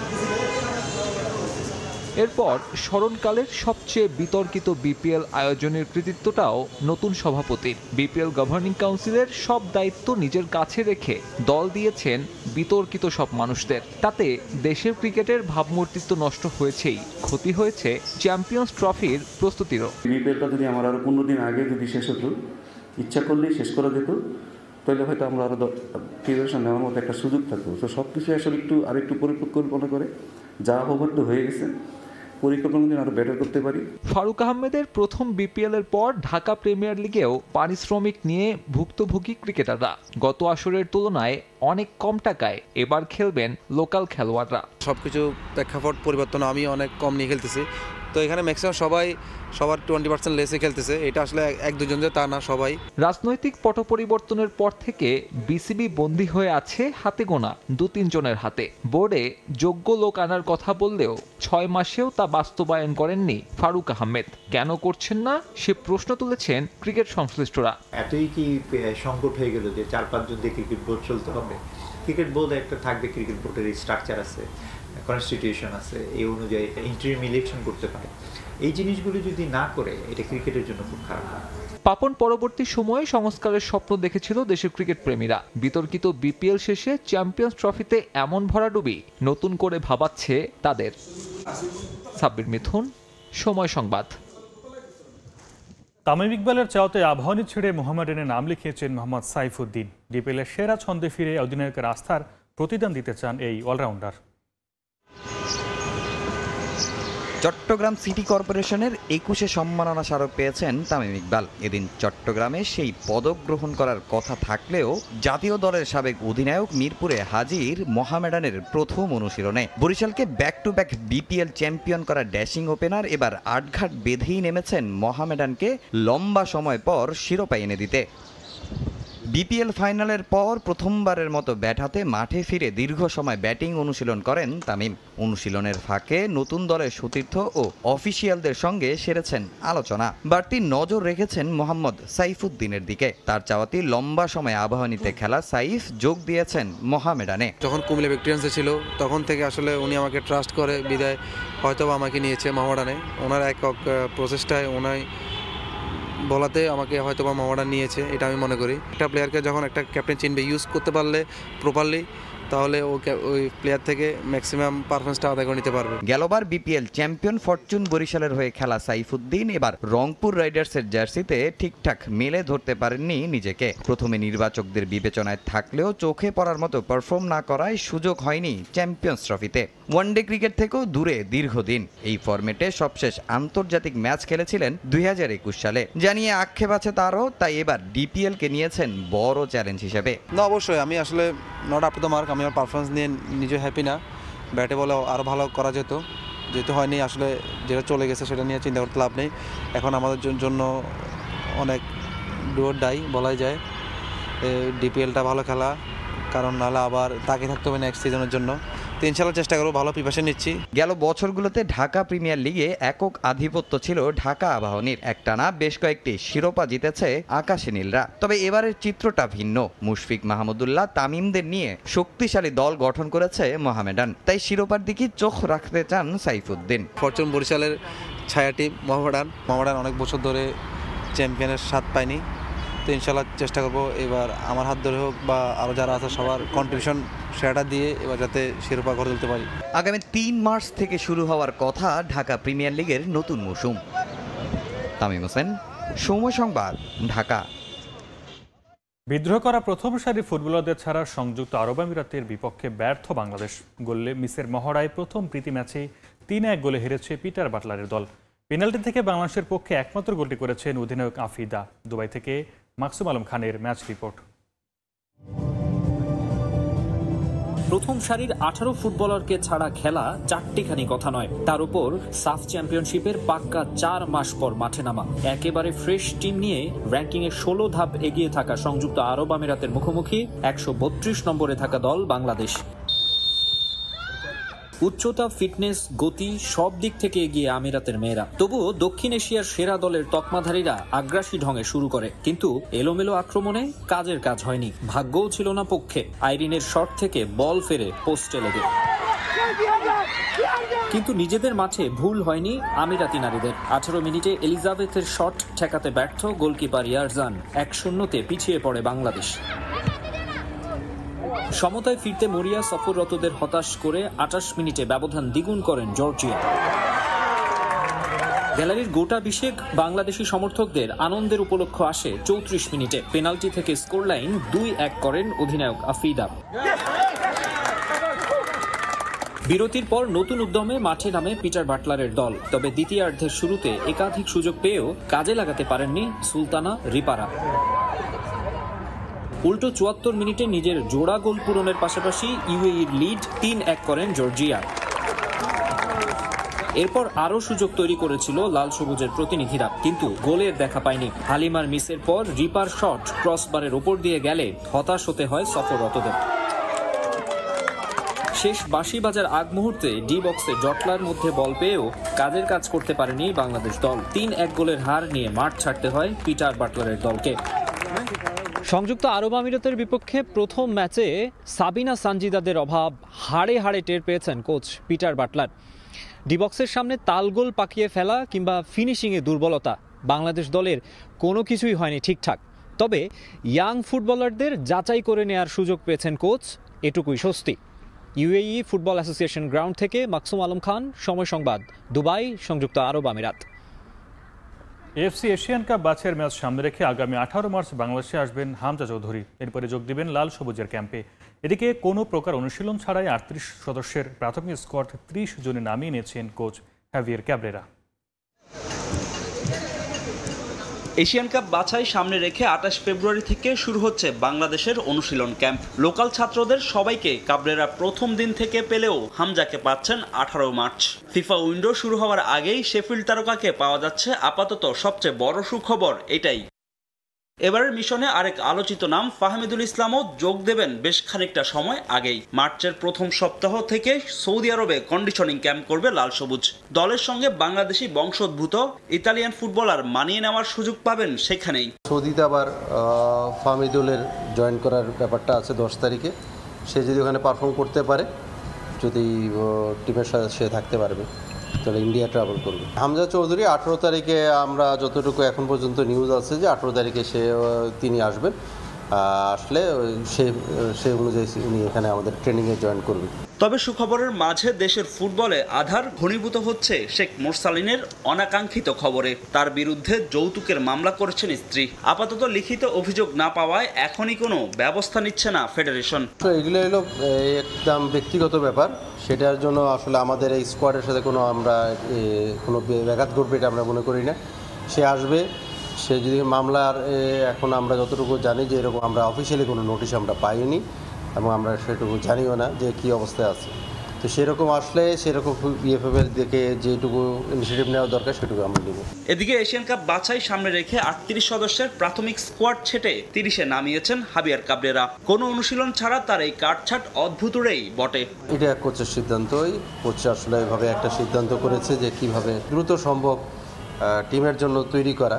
S11: এরপর স্মরণকালের সবচেয়ে বিতর্কিত বিপিএল আয়োজনের কৃতিত্বটাও নতুন সভাপতির। বিপিএল গভর্নিং কাউন্সিলের সব দায়িত্ব নিজের কাছে রেখে দল দিয়েছেন বিতর্কিত সব মানুষদের। তাতে দেশের ক্রিকেটের ভাবমূর্তি তো নষ্ট হয়েছেই, ক্ষতি হয়েছে চ্যাম্পিয়ন্স ট্রফির প্রস্তুতিরও।
S19: বিপিএলটা যদি আমার আরো 15 দিন আগে যদি শেষ হতো, ইচ্ছা করলেই শেষ করা যেত, তাহলে হয়তো আমরা আরো প্রিপারেশন নেওয়ার মতো একটা সুযোগ থাকতো। তো সবকিছু আসলে আরেকটু পরিকল্পনা করে যা হবার তো হয়ে গেছে, পরিকল্পনা আরো বেটার করতে পারি।
S11: ফারুক আহমেদের প্রথম বিপিএল এর পর ঢাকা প্রিমিয়ার লিগেও পারিশ্রমিক নিয়ে ভুক্তভোগী ক্রিকেটাররা গত আসরের তুলনায় অনেক কম টাকায় এবার খেলবেন লোকাল খেলোয়াড়রা।
S13: সবকিছু প্রেক্ষাপট পরিবর্তন, আমি অনেক কম নিয়ে খেলতেছি, তো এখানে ম্যাক্সিমাম সবার 20% লেসে খেলতেছে। এটা আসলে 1-2 জন তা না, সবাই।
S11: রাজনৈতিক পট পরিবর্তনের পর থেকে বিসিবি বন্দী হয়ে আছে হাতে গোনা 2-3 জনের হাতে। বোর্ডে যোগ্য লোক আনার কথা বললেও 6 মাসেও তা বাস্তবায়ন করেননি ফারুক আহমেদ। কেন করছেন না সে প্রশ্ন তুলেছেন ক্রিকেট সংশ্লিষ্টরা।
S25: এতই কি সংকট হয়ে গেল যে 4-5 জন দিয়ে ক্রিকেট বোর্ড চলতে হবে? ক্রিকেট বোর্ড একটা থাকবে, ক্রিকেট বোর্ডের স্ট্রাকচার আছে, কনস্টিটিউশন আছে, এই অনুযায়ী ইন্টারিম ইলেকশন করতে পারে। এই জিনিসগুলো যদি না করে এটা ক্রিকেটের জন্য খুব খারাপ হয়।
S11: পাপন পরবর্তী সময়ে সংস্কারের স্বপ্ন দেখেছিল দেশের ক্রিকেট প্রেমীরা। বিতর্কিত বিপিএল শেষে চ্যাম্পিয়ন্স ট্রফিতে এমন ভরাডুবি নতুন করে ভাবাচ্ছে তাদের। সাব্বির মিথুন, সময় সংবাদ।
S6: তামিম ইকবালের চাওয়াতে আবাহনী ছেড়ে মোহামেডানে নাম লিখিয়েছেন মোহাম্মদ সাইফুদ্দিন। ডিপিএলের সেরা ছন্দে ফিরে অধিনায়কের আস্থার প্রতিদান দিতে চান এই অলরাউন্ডার।
S26: চট্টগ্রাম সিটি কর্পোরেশনের 21 সম্মাননা স্মারক পেয়েছেন তামিম ইকবাল। এদিন চট্টগ্রামে সেই পদক গ্রহণ করার কথা থাকলেও জাতীয় দলের সাবেক অধিনায়ক মিরপুরে হাজির মোহামেডানের প্রথম অনুশীলনে। বরিশালকে back to back BPL champion করা ড্যাশিং ওপেনার এবার আটঘাট বেঁধেই নেমেছেন মোহামেডানকে লম্বা সময় পর শিরোপা এনে দিতে। বিপিএল ফাইনালের পর প্রথমবারের মতো ব্যাট হাতে মাঠে ফিরে দীর্ঘ সময় ব্যাটিং অনুশীলন করেন তামিম। অনুশীলনের ফাঁকে নতুন দলের সতীর্থ ও অফিসিয়ালদের সঙ্গে সেরেছেন আলোচনা। বাড়তি নজর রেখেছেন মোহাম্মদ সাইফুদ্দিনের দিকে। তার চাওয়াতে লম্বা সময় আবাহনীতে খেলা সাইফ যোগ দিয়েছেন মোহামেডানে।
S13: যখন কুমিল্লা ভিক্টোরিয়ান্সে ছিল তখন থেকে আসলে উনি আমাকে ট্রাস্ট করে বিদায় হয়তো আমাকে নিয়েছে মোহামেডানে। ওনার একক প্রচেষ্টায় ওনাই বলাতে আমাকে হয়তো বা মোহামেডান নিয়েছে, এটা আমি মনে করি। একটা প্লেয়ারকে যখন একটা ক্যাপ্টেন চিনবে, ইউজ করতে পারলে প্রপারলি, তাহলে ওই প্লেয়ার থেকে ম্যাক্সিমাম পারফরমেন্সটা আদায় করে নিতে পারবে।
S26: গেলবার বিপিএল চ্যাম্পিয়ন ফরচুন বরিশালের হয়ে খেলা সাইফুদ্দিন এবার রংপুর রাইডার্সের জার্সিতে ঠিকঠাক মেলে ধরতে পারেননি নিজেকে। প্রথমে নির্বাচকদের বিবেচনায় থাকলেও চোখে পড়ার মতো পারফর্ম না করায় সুযোগ হয়নি চ্যাম্পিয়ন্স ট্রফিতে। ওয়ানডে ক্রিকেট থেকেও দূরে দীর্ঘদিন। এই ফরম্যাটে সবশেষ আন্তর্জাতিক ম্যাচ খেলেছিলেন 2021 সালে। জানিয়ে আক্ষেপ আছে তারও, তাই এবার ডিপিএল কে নিয়েছেন বড় চ্যালেঞ্জ হিসেবে।
S13: না, অবশ্যই আমি আসলে not up to the mark. আমি আমার পারফরমেন্স নিয়ে নিজে হ্যাপি না। ব্যাটে বলে আরও ভালো করা যেহেতু হয়নি, আসলে যেটা চলে গেছে সেটা নিয়ে চিন্তা করতে লাভ নেই। এখন আমাদের জন্য অনেক ডুয়োর ডাই বলাই যায়। ডিপিএলটা ভালো খেলা, কারণ নাহলে আবার তাকিয়ে থাকতে হবে নেক্সট সিজনের জন্য। ইনশাআল্লাহ চেষ্টা করবো, ভালো প্রিপারেশন নিচ্ছি।
S26: গেল বছরগুলোতে ঢাকা প্রিমিয়ার লিগে একক আধিপত্য ছিল ঢাকা আবাহনীর। একটানা বেশ কয়েকটি শিরোপা জিতেছে আকাশী নীলরা। তবে এবারের চিত্রটা ভিন্ন। মুশফিক মাহমুদুল্লাহ তামিমদের নিয়ে শক্তিশালী দল গঠন করেছে মোহামেডান, তাই শিরোপার দিকে চোখ রাখতে চান সাইফুদ্দিন।
S13: ফরচুন বরিশালের ছায়া টিম মোহামেডান অনেক বছর ধরে চ্যাম্পিয়নের স্বাদ পায়নি। তো ইনশাআল্লাহ চেষ্টা করবো এবার আমার হাত ধরে হোক বা আরও যারা আছে সবার কন্ট্রিবিউশন সেটা দিয়ে এবার যাতে শিরোপা ঘরে তুলতে পারি।
S26: আগামী 3 মার্চ থেকে শুরু হওয়ার কথা ঢাকা প্রিমিয়ার লিগের নতুন মৌসুম। তামিম হোসেন, সময় সংবাদ, ঢাকা।
S6: বিদ্রোহ করা প্রথম সারির ফুটবলারদের ছাড়া সংযুক্ত আরব আমিরাতের বিপক্ষে ব্যর্থ বাংলাদেশ। গোলে মিসের মহড়ায় প্রথম প্রীতি ম্যাচে 3-1 গোলে হেরেছে পিটার বাটলারের দল। পেনাল্টি থেকে বাংলাদেশের পক্ষে একমাত্র গোলটি করেছেন অধিনায়ক আফিদা। দুবাই থেকে মাকসুম আলম খানের ম্যাচ রিপোর্ট।
S2: প্রথম সারির 18 ফুটবলারকে ছাড়া খেলা চারটিখানি কথা নয়। তার উপর সাফ চ্যাম্পিয়নশিপের পাক্কা 4 মাস পর মাঠে নামা। একেবারে ফ্রেশ টিম নিয়ে র্যাঙ্কিংয়ে 16 ধাপ এগিয়ে থাকা সংযুক্ত আরব আমিরাতের মুখোমুখি 132 নম্বরে থাকা দল বাংলাদেশ। উচ্চতা, ফিটনেস, গতি সব দিক থেকে এগিয়ে আমিরাতের মেয়েরা। তবুও দক্ষিণ এশিয়ার সেরা দলের তকমাধারীরা আগ্রাসী ঢঙে শুরু করে, কিন্তু এলোমেলো আক্রমণে কাজের কাজ হয়নি। ভাগ্যও ছিল না পক্ষে। আইরিনের শট থেকে বল ফেরে পোস্টে লেগে। কিন্তু নিজেদের মাঠে ভুল হয়নি আমিরাতি নারীদের। 18 মিনিটে এলিজাবেথের শট ঠেকাতে ব্যর্থ গোলকিপার ইয়ারজান। 1-0 পিছিয়ে পড়ে বাংলাদেশ। সমতায় ফিরতে মরিয়া সফররতদের হতাশ করে 28 মিনিটে ব্যবধান দ্বিগুণ করেন জর্জিয়া। গ্যালারির গোটা বিশেক বাংলাদেশি সমর্থকদের আনন্দের উপলক্ষ আসে 34 মিনিটে। পেনাল্টি থেকে স্কোর লাইন 2-1 করেন অধিনায়ক আফিদা। বিরতির পর নতুন উদ্যমে মাঠে নামে পিটার বাটলারের দল। তবে দ্বিতীয়ার্ধের শুরুতে একাধিক সুযোগ পেয়েও কাজে লাগাতে পারেননি সুলতানা রিপারা। উল্টো 74 মিনিটে নিজের জোড়া গোল পূরণের পাশাপাশি ইউএইর লিড 3-1 করেন জর্জিয়া। এরপর আরও সুযোগ তৈরি করেছিল লাল সবুজের প্রতিনিধিরা, কিন্তু গোলের দেখা পায়নি। হালিমার মিসের পর রিপার শট ক্রসবারের ওপর দিয়ে গেলে হতাশ হতে হয় সফররতদের। শেষ বাঁশি বাজার আগ মুহূর্তে ডি বক্সে জটলার মধ্যে বল পেয়েও কাজের কাজ করতে পারেনি বাংলাদেশ দল। 3-1 গোলের হার নিয়ে মাঠ ছাড়তে হয় পিটার বাটলারের দলকে।
S12: সংযুক্ত আরব আমিরাতের বিপক্ষে প্রথম ম্যাচে সাবিনা সানজিদাদের অভাব হাড়ে হাড়ে টের পেয়েছেন কোচ পিটার বাটলার। ডিবক্সের সামনে তালগোল পাকিয়ে ফেলা কিংবা ফিনিশিংয়ে দুর্বলতা, বাংলাদেশ দলের কোনো কিছুই হয়নি ঠিকঠাক। তবে ইয়াং ফুটবলারদের যাচাই করে নেয়ার সুযোগ পেয়েছেন কোচ, এটুকুই স্বস্তি। ইউএই ফুটবল অ্যাসোসিয়েশন গ্রাউন্ড থেকে মাকসুম আলম খান, সময় সংবাদ, দুবাই, সংযুক্ত আরব আমিরাত।
S6: এএফসি এশিয়ান কাপ বাছাইয়ের ম্যাচ সামনে রেখে আগামী 18 মার্চ বাংলাদেশে আসবেন হামজা চৌধুরী। এরপরে যোগ দিবেন লাল সবুজের ক্যাম্পে। এদিকে কোনো প্রকার অনুশীলন ছাড়াই 38 সদস্যের প্রাথমিক স্কোয়াড 30 জনে নামিয়ে নিয়েছেন coach heavier Cabrera.
S14: Asian cup বাছাই সামনে রেখে 28 ফেব্রুয়ারি থেকে শুরু হচ্ছে বাংলাদেশের অনুশীলন ক্যাম্প। লোকাল ছাত্রদের সবাইকে কাবরেরা প্রথম দিন থেকে পেলেও হামজাকে পাচ্ছেন 18 মার্চ। ফিফা উইন্ডো শুরু হওয়ার আগেই শেফিল্ড তারকাকে পাওয়া যাচ্ছে আপাতত সবচেয়ে বড় সুখবর এটাই। এবারের মিশনে আরেক আলোচিত নাম ফাহমিদুল ইসলামও যোগ দেবেন বেশ খানিকটা সময় আগেই। মার্চের প্রথম সপ্তাহ থেকে সৌদি আরবে কন্ডিশনিং ক্যাম্প করবে লাল সবুজ। দলের সঙ্গে বাংলাদেশি বংশোদ্ভূত ইতালিয়ান ফুটবলার মানিয়ে নেওয়ার সুযোগ পাবেন সেখানেই।
S15: সৌদিতে আবার ফাহমিদুলের জয়েন করার ব্যাপারটা আছে 10 তারিখে। সে যদি ওখানে পারফর্ম করতে পারে, যদি টিমের সাথে সে থাকতে পারবে, তাহলে ইন্ডিয়া ট্রাভেল করবে। হামজা চৌধুরী 18 তারিখে আমরা যতটুকু এখন পর্যন্ত নিউজ আছে যে 18 তারিখে তিনি আসবেন। আসলে সেই অনুযায়ী উনি এখানে আমাদের ট্রেনিংয়ে জয়েন করবে।
S14: তবে সুখবরের মাঝে দেশের ফুটবলে আধার ঘনীভূত হচ্ছে শেখ মোরসালিনের অনাকাঙ্ক্ষিত খবরে। তার বিরুদ্ধে যৌতুকের মামলা করেছেন স্ত্রী। আপাতত লিখিত অভিযোগ না পাওয়ায় এখনই কোনো ব্যবস্থা নিচ্ছে না ফেডারেশন।
S15: এগুলো হলো একদম ব্যক্তিগত ব্যাপার, সেটার জন্য আসলে আমাদের এই স্কোয়াডের সাথে আমরা কোনো ব্যাঘাত ঘটবে এটা আমরা মনে করি না। সে আসবে, সে যদি মামলার এখন আমরা যতটুকু জানি যে এরকম আমরা অফিসিয়ালি কোনো নোটিশ আমরা পাইনি এবং আমরা সেটুকু জানিও না যে কী অবস্থায় আছে। তো সেরকম আসলে সেরকম বিএফএফ এর দিকে যেটুকু ইনিশিয়েটিভ নেওয়া দরকার সেটুকু আমরা নেব।
S14: এদিকে এশিয়ান কাপ বাছাই সামনে রেখে 38 সদস্যের প্রাথমিক স্কোয়াড ছেটে 30-এ নামিয়েছেন হাবিয়ার কাবরেরা। কোনো অনুশীলন ছাড়া তার এই কাটছাট অদ্ভুতরেই বটে।
S15: এটা কোচের সিদ্ধান্তই, কোচ আসলে এভাবে একটা সিদ্ধান্ত করেছে যে কিভাবে দ্রুত সম্ভব টিমের জন্য তৈরি করা,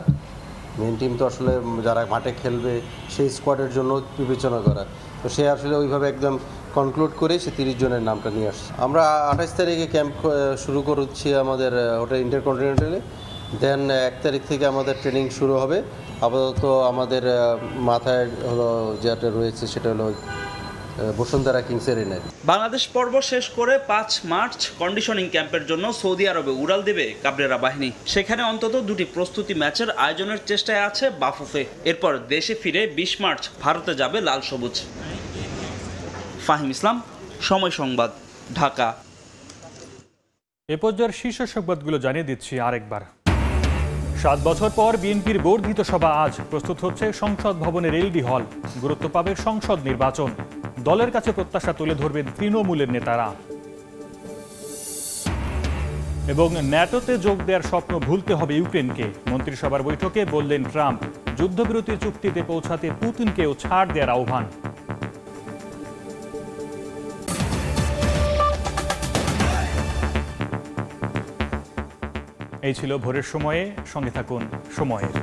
S15: মেন টিম তো আসলে যারা মাঠে খেলবে সেই স্কোয়াডের জন্য বিবেচনা করা। তো সে আসলে ওইভাবে একদম কনক্লুড করে সে 30 জনের নামটা নিয়ে আসছে। আমরা 28 তারিখে ক্যাম্প শুরু করছি আমাদের হোটেল ইন্টারকন্টিনেন্টালে, দেন 1 তারিখ থেকে আমাদের ট্রেনিং শুরু হবে। আপাতত আমাদের মাথায় হলো যেটা রয়েছে সেটা হলো বসুন্ধরা কিংস এরিনায়।
S14: বাংলাদেশ পর্ব শেষ করে 5 মার্চ কন্ডিশনিং ক্যাম্পের জন্য সৌদি আরবে উড়াল দেবে কাবরেরা বাহিনী। সেখানে অন্তত 2টি প্রস্তুতি ম্যাচের আয়োজনের চেষ্টায় আছে বাফুফে। এরপর দেশে ফিরে 20 মার্চ ভারতে যাবে লাল সবুজ। ফাহিম ইসলাম, সময় সংবাদ, ঢাকা।
S6: এ পর্যায়ের শীর্ষ সংবাদগুলো জানিয়ে দিচ্ছি আরেকবার। 7 বছর পর বিএনপির বর্ধিত সভা আজ। প্রস্তুত হচ্ছে সংসদ ভবনের এলডি হল। গুরুত্ব পাবে সংসদ নির্বাচন। দলের কাছে প্রত্যাশা তুলে ধরবেন তৃণমূলের নেতারা। এবং ন্যাটোতে যোগ দেওয়ার স্বপ্ন ভুলতে হবে ইউক্রেনকে। মন্ত্রিসভার বৈঠকে বললেন ট্রাম্প। যুদ্ধবিরতি চুক্তিতে পৌঁছাতে পুতিনকেও ছাড় দেওয়ার আহ্বান। এই ছিল ভোরের সময়ে। সঙ্গে থাকুন সময়ের।